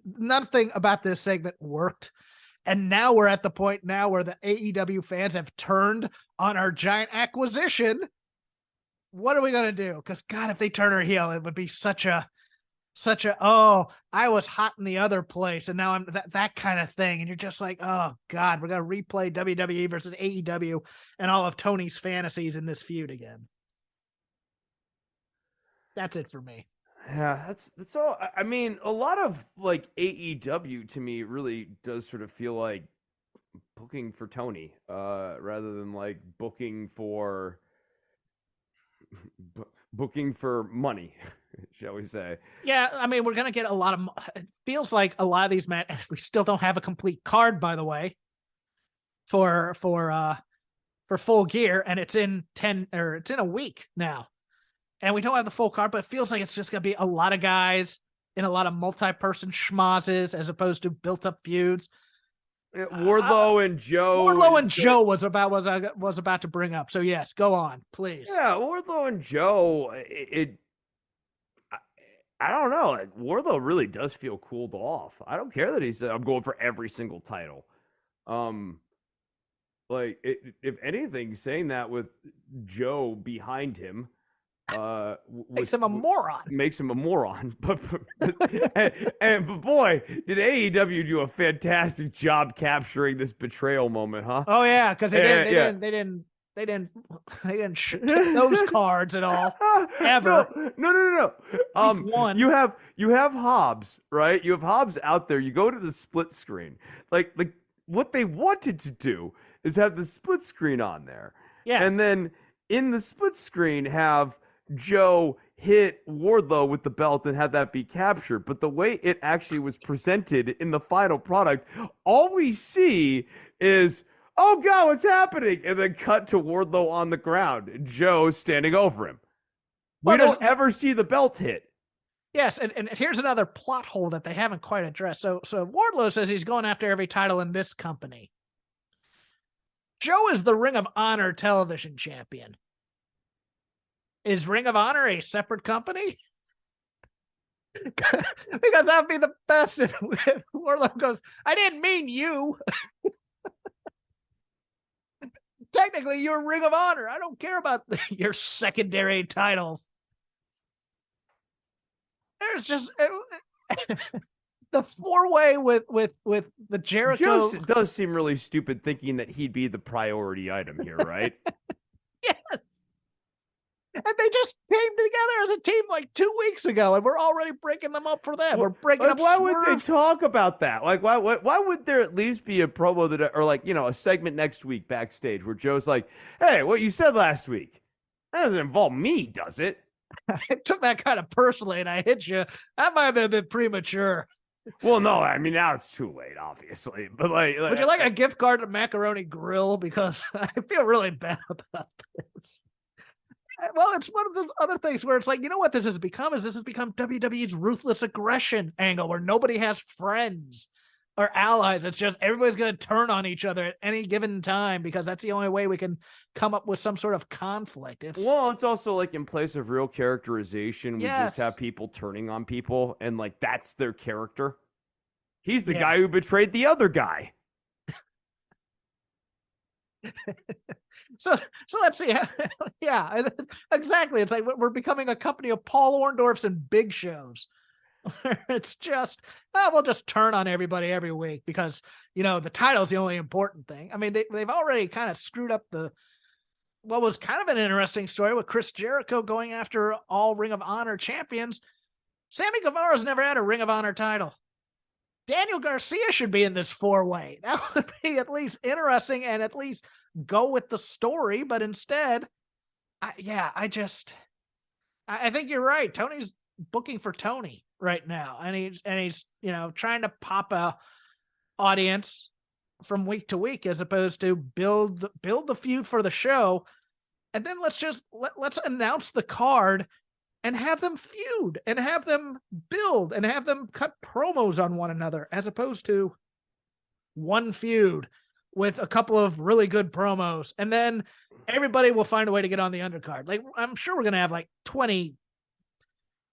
Nothing about this segment worked. And now we're at the point now where the AEW fans have turned on our giant acquisition. What are we going to do? Because God, if they turn her heel, it would be such a, oh, I was hot in the other place. And now I'm that kind of thing. And you're just like, oh God, we're going to replay WWE versus AEW and all of Tony's fantasies in this feud again. That's it for me. Yeah, that's all. I mean, a lot of like AEW to me really does sort of feel like booking for Tony, rather than like booking for booking for money, shall we say? Yeah, I mean, we're gonna get a lot of. It feels like a lot of these matches. We still don't have a complete card, by the way, for Full Gear, and it's in a week now. And we don't have the full card, but it feels like it's just going to be a lot of guys in a lot of multi-person schmozzes as opposed to built-up feuds. Wardlow and Joe. Wardlow and Joe was about to bring up. So yes, go on, please. Yeah, Wardlow and Joe. I don't know. Like, Wardlow really does feel cooled off. I don't care that he said I'm going for every single title. If anything, saying that with Joe behind him. Makes him a moron. But boy, did AEW do a fantastic job capturing this betrayal moment, huh? Oh yeah, because they didn't take those cards at all ever. No. You have Hobbs, right? You have Hobbs out there. You go to the split screen. Like what they wanted to do is have the split screen on there. Yeah. And then in the split screen have Joe hit Wardlow with the belt and have that be captured. But the way it actually was presented in the final product, all we see is, oh God, what's happening? And then cut to Wardlow on the ground, Joe standing over him. We don't ever see the belt hit. Yes, and here's another plot hole that they haven't quite addressed. So Wardlow says he's going after every title in this company. Joe is the Ring of Honor television champion. Is Ring of Honor a separate company? Because that would be the best if Wardlow goes, I didn't mean you. Technically, you're Ring of Honor. I don't care about your secondary titles. There's just the four-way with the Jericho. Joe does seem really stupid thinking that he'd be the priority item here, right? Yes. And they just came together as a team like 2 weeks ago, and we're already breaking them up for them. We're breaking up. Why would they talk about that? Like, why would there at least be a promo that, or like, a segment next week backstage where Joe's like, "Hey, what you said last week, that doesn't involve me, does it?" I took that kind of personally, and I hit you. That might have been a bit premature. Well, no, I mean, now it's too late, obviously. But would you like a gift card to Macaroni Grill? Because I feel really bad about this. Well, it's one of the other things where it's like, you know what this has become? This has become WWE's ruthless aggression angle where nobody has friends or allies. It's just everybody's going to turn on each other at any given time because that's the only way we can come up with some sort of conflict. It's also like in place of real characterization, we just have people turning on people and like that's their character. He's the guy who betrayed the other guy. So let's see. Yeah, exactly. It's like we're becoming a company of Paul Orndorffs and Big Shows. It's just, we'll just turn on everybody every week because, the title's the only important thing. I mean, they've already kind of screwed up what was kind of an interesting story with Chris Jericho going after all Ring of Honor champions. Sammy Guevara's never had a Ring of Honor title. Daniel Garcia should be in this four-way. That would be at least interesting and at least go with the story. But instead, I think you're right. Tony's booking for Tony right now, and he's trying to pop a audience from week to week as opposed to build the feud for the show, and then let's announce the card. And have them feud and have them build and have them cut promos on one another as opposed to one feud with a couple of really good promos. And then everybody will find a way to get on the undercard. Like, I'm sure we're going to have like 20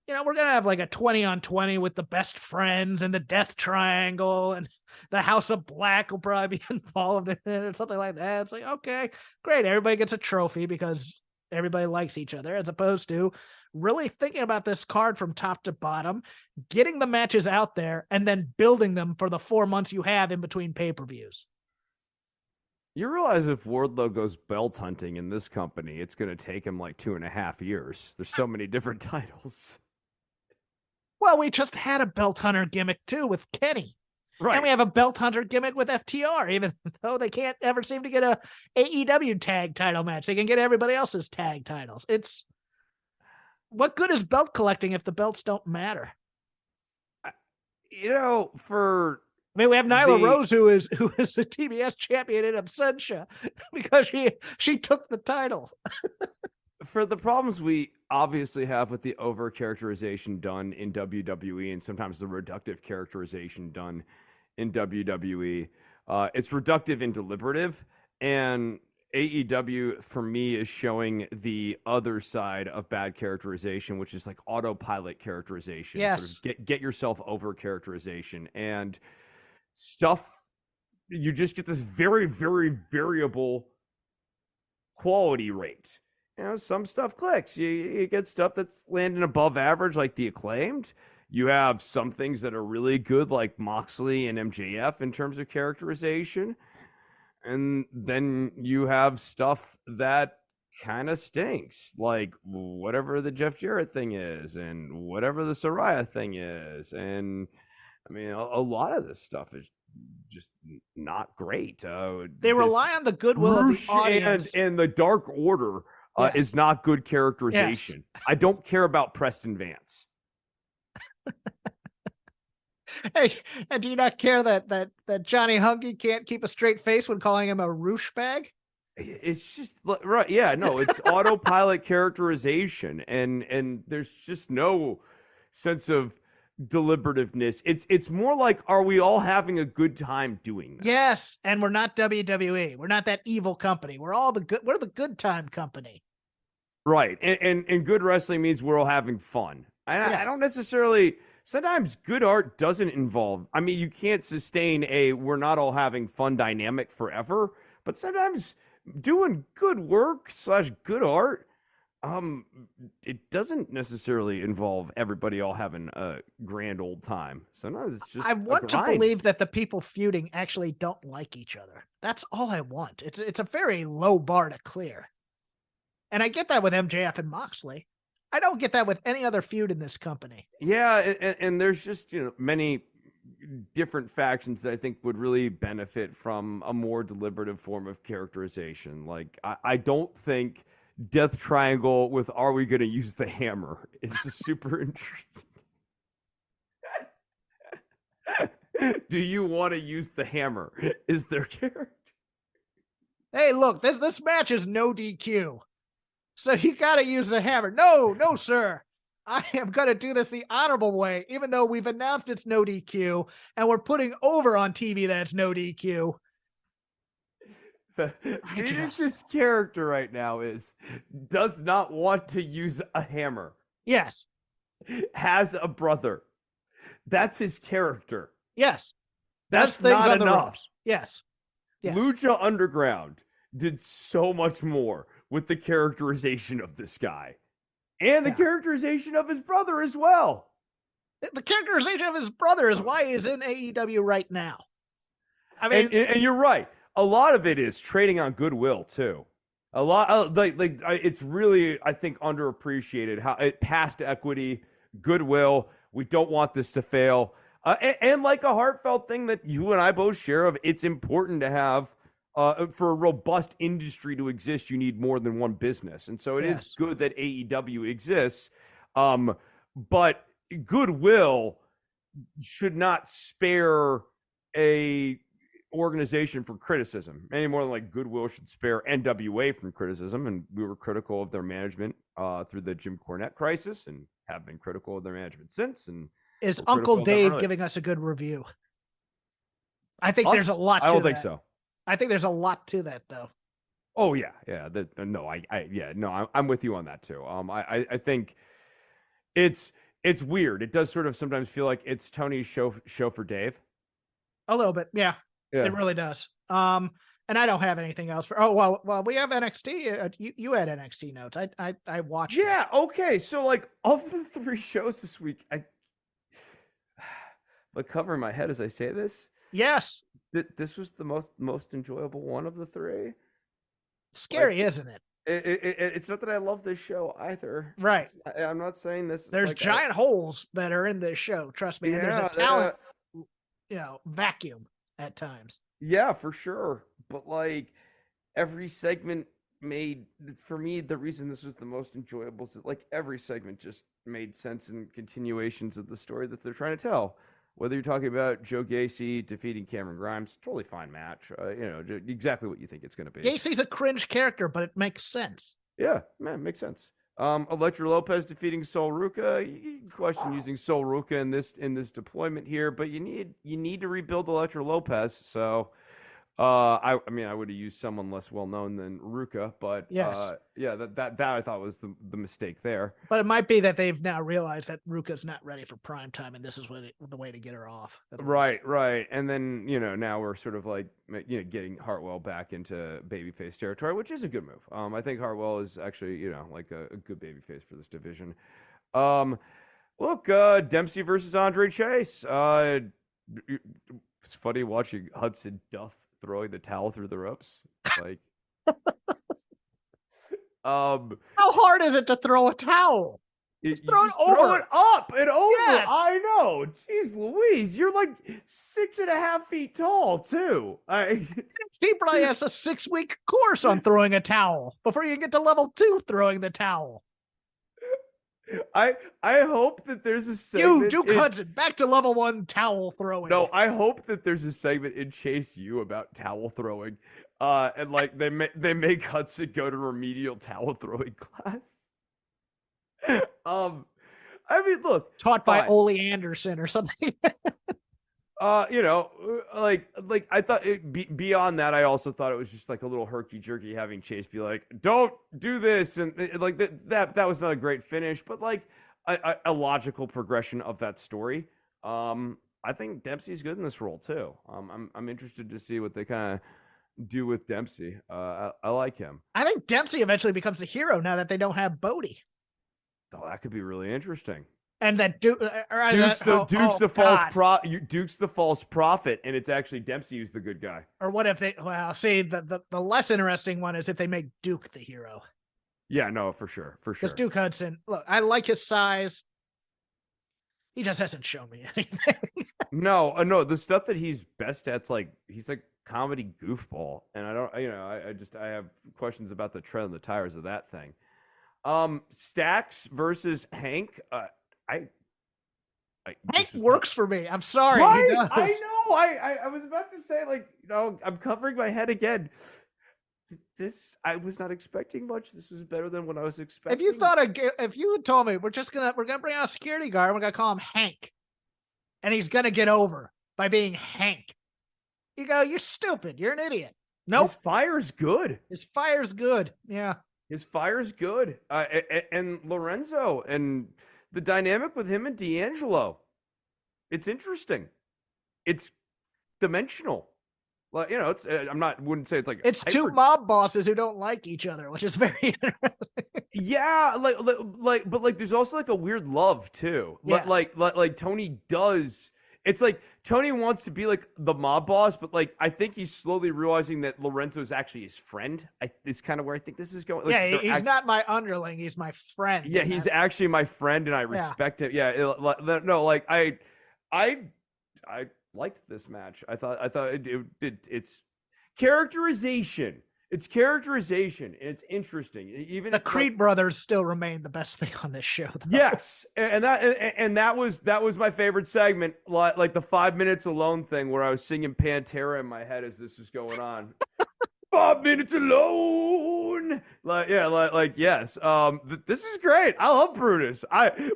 we're going to have like a 20-on-20 with the best friends and the Death Triangle, and the House of Black will probably be involved in it or something like that. It's like, okay, great. Everybody gets a trophy because everybody likes each other, as opposed to really thinking about this card from top to bottom, getting the matches out there, and then building them for the 4 months you have in between pay-per-views. You realize if Wardlow goes belt hunting in this company, it's going to take him like 2.5 years. There's so many different titles. Well, we just had a belt hunter gimmick too with Kenny. Right. And we have a belt hunter gimmick with FTR, even though they can't ever seem to get a AEW tag title match. They can get everybody else's tag titles. What good is belt collecting if the belts don't matter? You know, we have Nyla Rose, who is the TBS champion in absentia because she took the title. For the problems we obviously have with the over characterization done in WWE and sometimes the reductive characterization done in WWE, it's reductive and deliberative. And AEW for me is showing the other side of bad characterization, which is like autopilot characterization. Yes. Sort of get yourself over characterization and stuff. You just get this very, very variable quality rate. Some stuff clicks. You get stuff that's landing above average, like the Acclaimed. You have some things that are really good, like Moxley and MJF in terms of characterization. And then you have stuff that kind of stinks, like whatever the Jeff Jarrett thing is and whatever the Saraya thing is. And I mean, a lot of this stuff is just not great. They rely on the goodwill of the audience. And the Dark Order is not good characterization. Yes. I don't care about Preston Vance. Hey, and do you not care that Johnny Hungy can't keep a straight face when calling him a roosh bag? It's just right. Yeah, no, it's autopilot characterization, and there's just no sense of deliberativeness. It's more like, are we all having a good time doing this? Yes, and we're not WWE. We're not that evil company. We're the good time company. Right, and good wrestling means we're all having fun. I don't necessarily. Sometimes good art doesn't involve. I mean, you can't sustain we're not all having fun dynamic forever. But sometimes doing good work / good art, it doesn't necessarily involve everybody all having a grand old time. Sometimes it's just. I want to believe that the people feuding actually don't like each other. That's all I want. It's a very low bar to clear, and I get that with MJF and Moxley. I don't get that with any other feud in this company. Yeah, and there's just many different factions that I think would really benefit from a more deliberative form of characterization. Like, I don't think Death Triangle with "Are we going to use the hammer?" is super intriguing. Do you want to use the hammer? Is their character? Hey, look, this match is no DQ. So you got to use the hammer. No, sir. I am going to do this the honorable way, even though we've announced it's no DQ, and we're putting over on TV that it's no DQ. Phoenix's character right now does not want to use a hammer. Yes. Has a brother. That's his character. Yes. That's not enough. Yes. Lucha Underground did so much more with the characterization of this guy and the characterization of his brother as well. The characterization of his brother is why he's in AEW right now. I mean, and you're right. A lot of it is trading on goodwill too. A lot it's really, I think, underappreciated how past equity, goodwill. We don't want this to fail. And like a heartfelt thing that you and I both share of, it's important to have for a robust industry to exist, you need more than one business. And so it is good that AEW exists. But goodwill should not spare a organization from criticism any more than like goodwill should spare NWA from criticism. And we were critical of their management through the Jim Cornette crisis and have been critical of their management since. And is Uncle Dave giving us a good review? I think there's a lot to that. I don't think so. I think there's a lot to that, though. Oh yeah. I'm with you on that too. I think it's It's weird. It does sort of sometimes feel like it's Tony's show for Dave. A little bit, yeah. It really does. And I don't have anything else for. Oh well, we have NXT. You had NXT notes. I watched. Yeah. Okay. So like of the 3 shows this week, but covering my head as I say this. Yes. This was the most enjoyable one of the 3. Scary, isn't it? It's not that I love this show either. Right. I'm not saying this. There's like giant holes that are in this show. Trust me. And there's a talent, vacuum at times. Yeah, for sure. But like every segment made, for me, the reason this was the most enjoyable is that like every segment just made sense in continuations of the story that they're trying to tell. Whether you're talking about Joe Gacy defeating Cameron Grimes, totally fine match. Exactly what you think it's going to be. Gacy's a cringe character, but it makes sense. Yeah, man, makes sense. Elektra Lopez defeating Sol Ruca. You can question using Sol Ruca in this deployment here, but you need to rebuild Elektra Lopez. So, I mean, I would have used someone less well known than Ruca, but yes. That I thought was the mistake there. But it might be that they've now realized that Ruka's not ready for prime time, and this is the way to get her off. Right. And then now we're sort of like getting Hartwell back into babyface territory, which is a good move. I think Hartwell is actually like a good babyface for this division. Look, Dempsey versus Andre Chase. It's funny watching Hudson Duff throwing the towel through the ropes. Like, how hard is it to throw a towel? Throw it up and over. Yes. I know. Jeez Louise, you're like 6.5 feet tall too. He probably has a 6-week course on throwing a towel before you get to level 2 throwing the towel. I hope that there's a segment. Duke Hudson, back to level 1 towel throwing. No, I hope that there's a segment in Chase U about towel throwing. And like they make Hudson go to remedial towel throwing class. I mean, look, taught by Ole Anderson or something. like I thought beyond that, I also thought it was just like a little herky jerky having Chase be like, "Don't do this," and like that was not a great finish, but like a logical progression of that story. I think Dempsey's good in this role too. I'm interested to see what they kind of do with Dempsey. I like him. I think Dempsey eventually becomes the hero now that they don't have Bodie. Oh, that could be really interesting. And that Duke's the false prophet, and it's actually Dempsey who's the good guy. Or what if they? Well, see, the less interesting one is if they make Duke the hero. Yeah, no, for sure. Because Duke Hudson, look, I like his size. He just hasn't shown me anything. No, the stuff that he's best at's like he's like comedy goofball, and I don't, I have questions about the tread on the tires of that thing. Stacks versus Hank. Hank works for me. I'm sorry. Right? I know. I was about to say, like, I'm covering my head again. This I was not expecting much. This was better than what I was expecting. If you had told me we're gonna bring out a security guard, and we're gonna call him Hank, and he's gonna get over by being Hank, you go, you're stupid. You're an idiot. Nope. His fire's good. Yeah. His fire's good. And Lorenzo and the dynamic with him and D'Angelo, it's interesting. It's dimensional. Well, it's wouldn't say it's like it's two mob bosses who don't like each other, which is very interesting. Yeah, but there's also like a weird love too. Yeah. Like Tony does. It's like Tony wants to be like the mob boss, but like I think he's slowly realizing that Lorenzo's actually his friend. It's kind of where I think this is going. Like, he's not my underling; he's my friend. Yeah, he's actually my friend, and I respect him. Yeah, I liked this match. I thought it's characterization. It's characterization, and it's interesting. Even the Creed brothers still remain the best thing on this show. Though. Yes, and that was my favorite segment, like the 5 minutes alone thing, where I was singing Pantera in my head as this was going on. 5 minutes alone, yes. This is great. I love Brutus.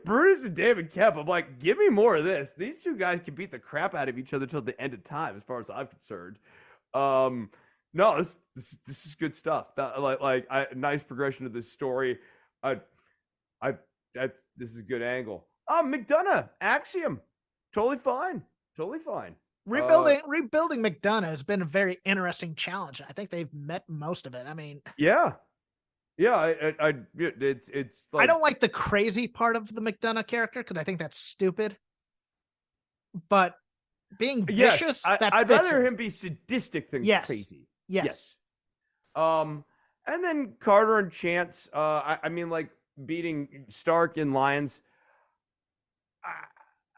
Brutus and David Kemp. I'm like, give me more of this. These two guys can beat the crap out of each other till the end of time, as far as I'm concerned. No, this is good stuff. Nice progression of this story. This is a good angle. McDonough, Axiom, totally fine. Rebuilding McDonough has been a very interesting challenge. I think they've met most of it. I mean, yeah. It's like, I don't like the crazy part of the McDonough character because I think that's stupid. But being vicious, I'd rather him be sadistic than crazy. Yes. And then Carter and Chance. I mean, like beating Stark and Lions.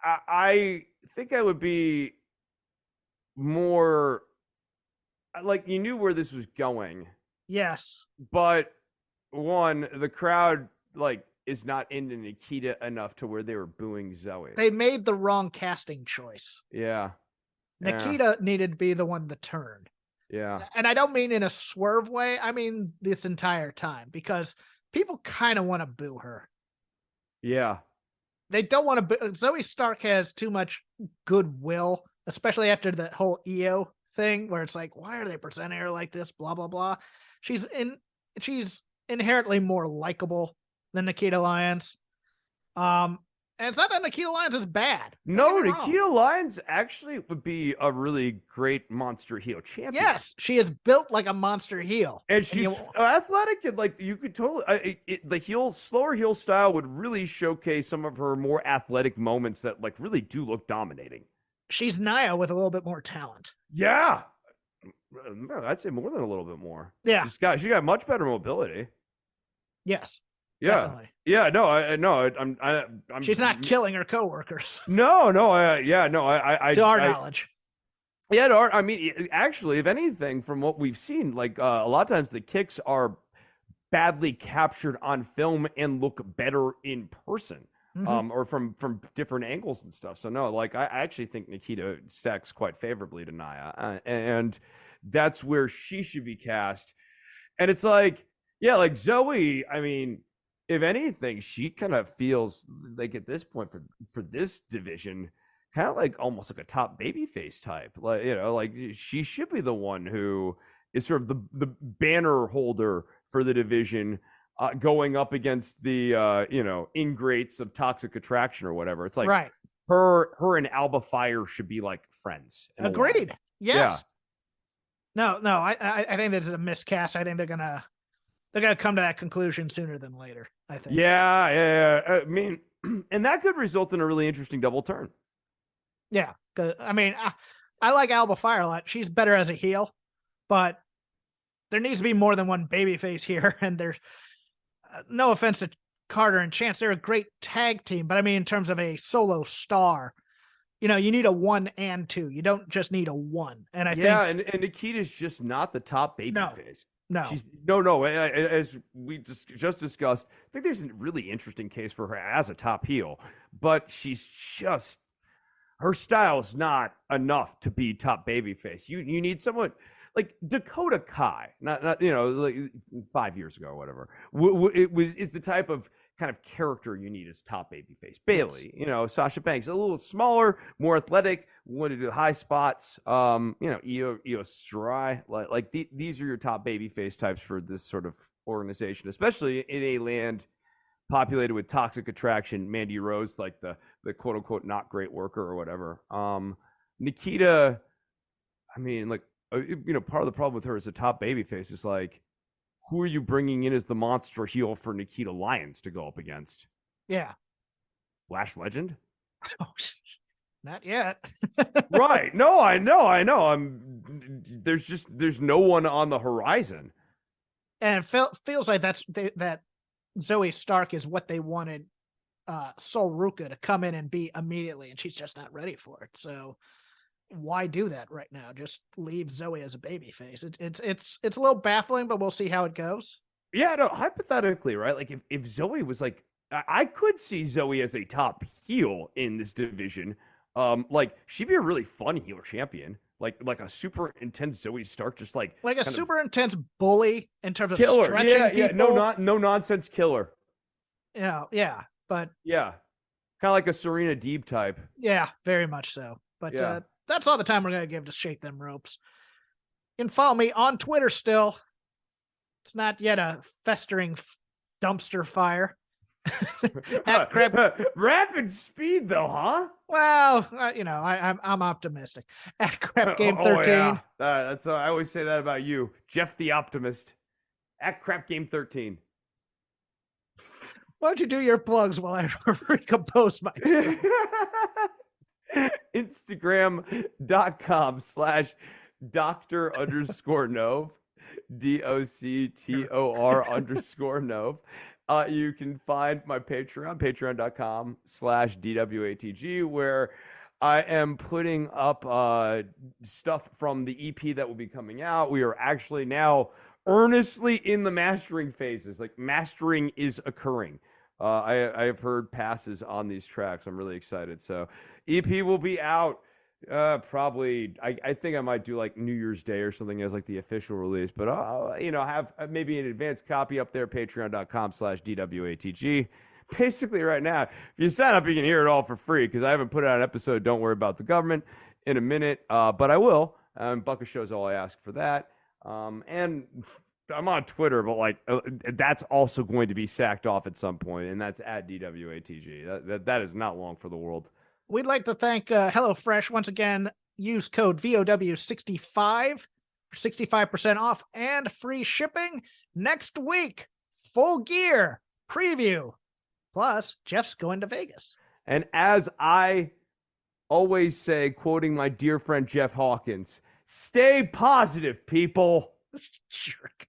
I think I would be more like, you knew where this was going. Yes. But one, the crowd like is not into Nikita enough to where they were booing Zoe. They made the wrong casting choice. Yeah. Nikita needed to be the one to turn. Yeah. And I don't mean in a swerve way. I mean this entire time, because people kind of want to boo her. Yeah. They don't want to boo. Zoe Stark has too much goodwill, especially after the whole EO thing where it's like, why are they presenting her like this? Blah, blah, blah. She's inherently more likable than Nikita Lyons. And it's not that Nikita Lyons is bad. No, Nikita Lyons actually would be a really great monster heel champion. Yes, she is built like a monster heel. And she's athletic, and like you could totally the slower heel style would really showcase some of her more athletic moments that like really do look dominating. She's Nia with a little bit more talent. Yeah. I'd say more than a little bit more. Yeah. She got much better mobility. Yes. Yeah. Definitely. Yeah. No. I'm. She's not killing her coworkers. No. To our knowledge. Yeah. I mean, actually, if anything, from what we've seen, like a lot of times the kicks are badly captured on film and look better in person, or from different angles and stuff. So no, like I actually think Nikita stacks quite favorably to Nia, and that's where she should be cast. And it's like, yeah, like Zoe. I mean, if anything, she kind of feels like at this point for this division, kind of like almost like a top babyface type. Like, you know, like she should be the one who is sort of the banner holder for the division, going up against the ingrates of Toxic Attraction or whatever. It's like, right. Her and Alba Fire should be like friends. Agreed. Yes. Yeah. No, I think this is a miscast. I think they're gonna come to that conclusion sooner than later, I think. Yeah. I mean, and that could result in a really interesting double turn. Yeah. I mean, I like Alba Fire a lot. She's better as a heel, but there needs to be more than one babyface here. And there's no offense to Carter and Chance. They're a great tag team, but I mean, in terms of a solo star, you need a 1 and 2. You don't just need a 1. And I think and Nikita's just not the top babyface. No. No. As we just discussed, I think there's a really interesting case for her as a top heel, but she's just, her style is not enough to be top babyface. You need someone like Dakota Kai, not like 5 years ago or whatever. Is the type of kind of character you need as top babyface. Bailey, Sasha Banks, a little smaller, more athletic, want to do high spots. Io Shirai, like these are your top babyface types for this sort of organization, especially in a land populated with Toxic Attraction, Mandy Rose, like the quote unquote not great worker or whatever. Nikita, I mean, like, part of the problem with her as a top babyface is like, who are you bringing in as the monster heel for Nikita Lyons to go up against? Yeah. Lash Legend? Not yet. Right. No, I know. There's no one on the horizon. And it feels like that Zoe Stark is what they wanted Sol Ruka to come in and be immediately, and she's just not ready for it. So why do that right now? Just leave Zoe as a babyface. It's a little baffling, but we'll see how it goes. Yeah, no, hypothetically, right? Like if Zoe was like, I could see Zoe as a top heel in this division. Like she'd be a really fun heel champion, like a super intense Zoe Stark, just like a super intense bully in terms of killer. Stretching people. No nonsense killer. Yeah, but yeah, kind of like a Serena Deeb type. Yeah, very much so. But that's all the time we're going to give to Shake Them Ropes. You can follow me on Twitter still. It's not yet a festering dumpster fire. At Crab, Rapid speed though, huh? well, I'm optimistic. At Crap Game 13. Yeah. That's I always say that about you, Jeff the Optimist. At Crap Game 13. Why don't you do your plugs while I recompose myself? Instagram.com/Dr_Nove. DOCTOR_Nove. You can find my Patreon, patreon.com/DWATG, where I am putting up stuff from the EP that will be coming out. We are actually now earnestly in the mastering phases. Like, mastering is occurring. I have heard passes on these tracks. I'm really excited. So EP will be out probably. I think I might do like New Year's Day or something as like the official release, but I'll have maybe an advanced copy up there. Patreon.com/DWATG. Basically right now, if you sign up, you can hear it all for free, because I haven't put out an episode, Don't Worry About the Government, in a minute, but I will. Bucket Show's all I ask for that. And I'm on Twitter, but like that's also going to be sacked off at some point, and that's at DWATG. That is not long for the world. We'd like to thank HelloFresh once again. Use code VOW65 for 65% off and free shipping. Next week, Full Gear preview. Plus, Jeff's going to Vegas. And as I always say, quoting my dear friend Jeff Hawkins, stay positive, people. Jerk.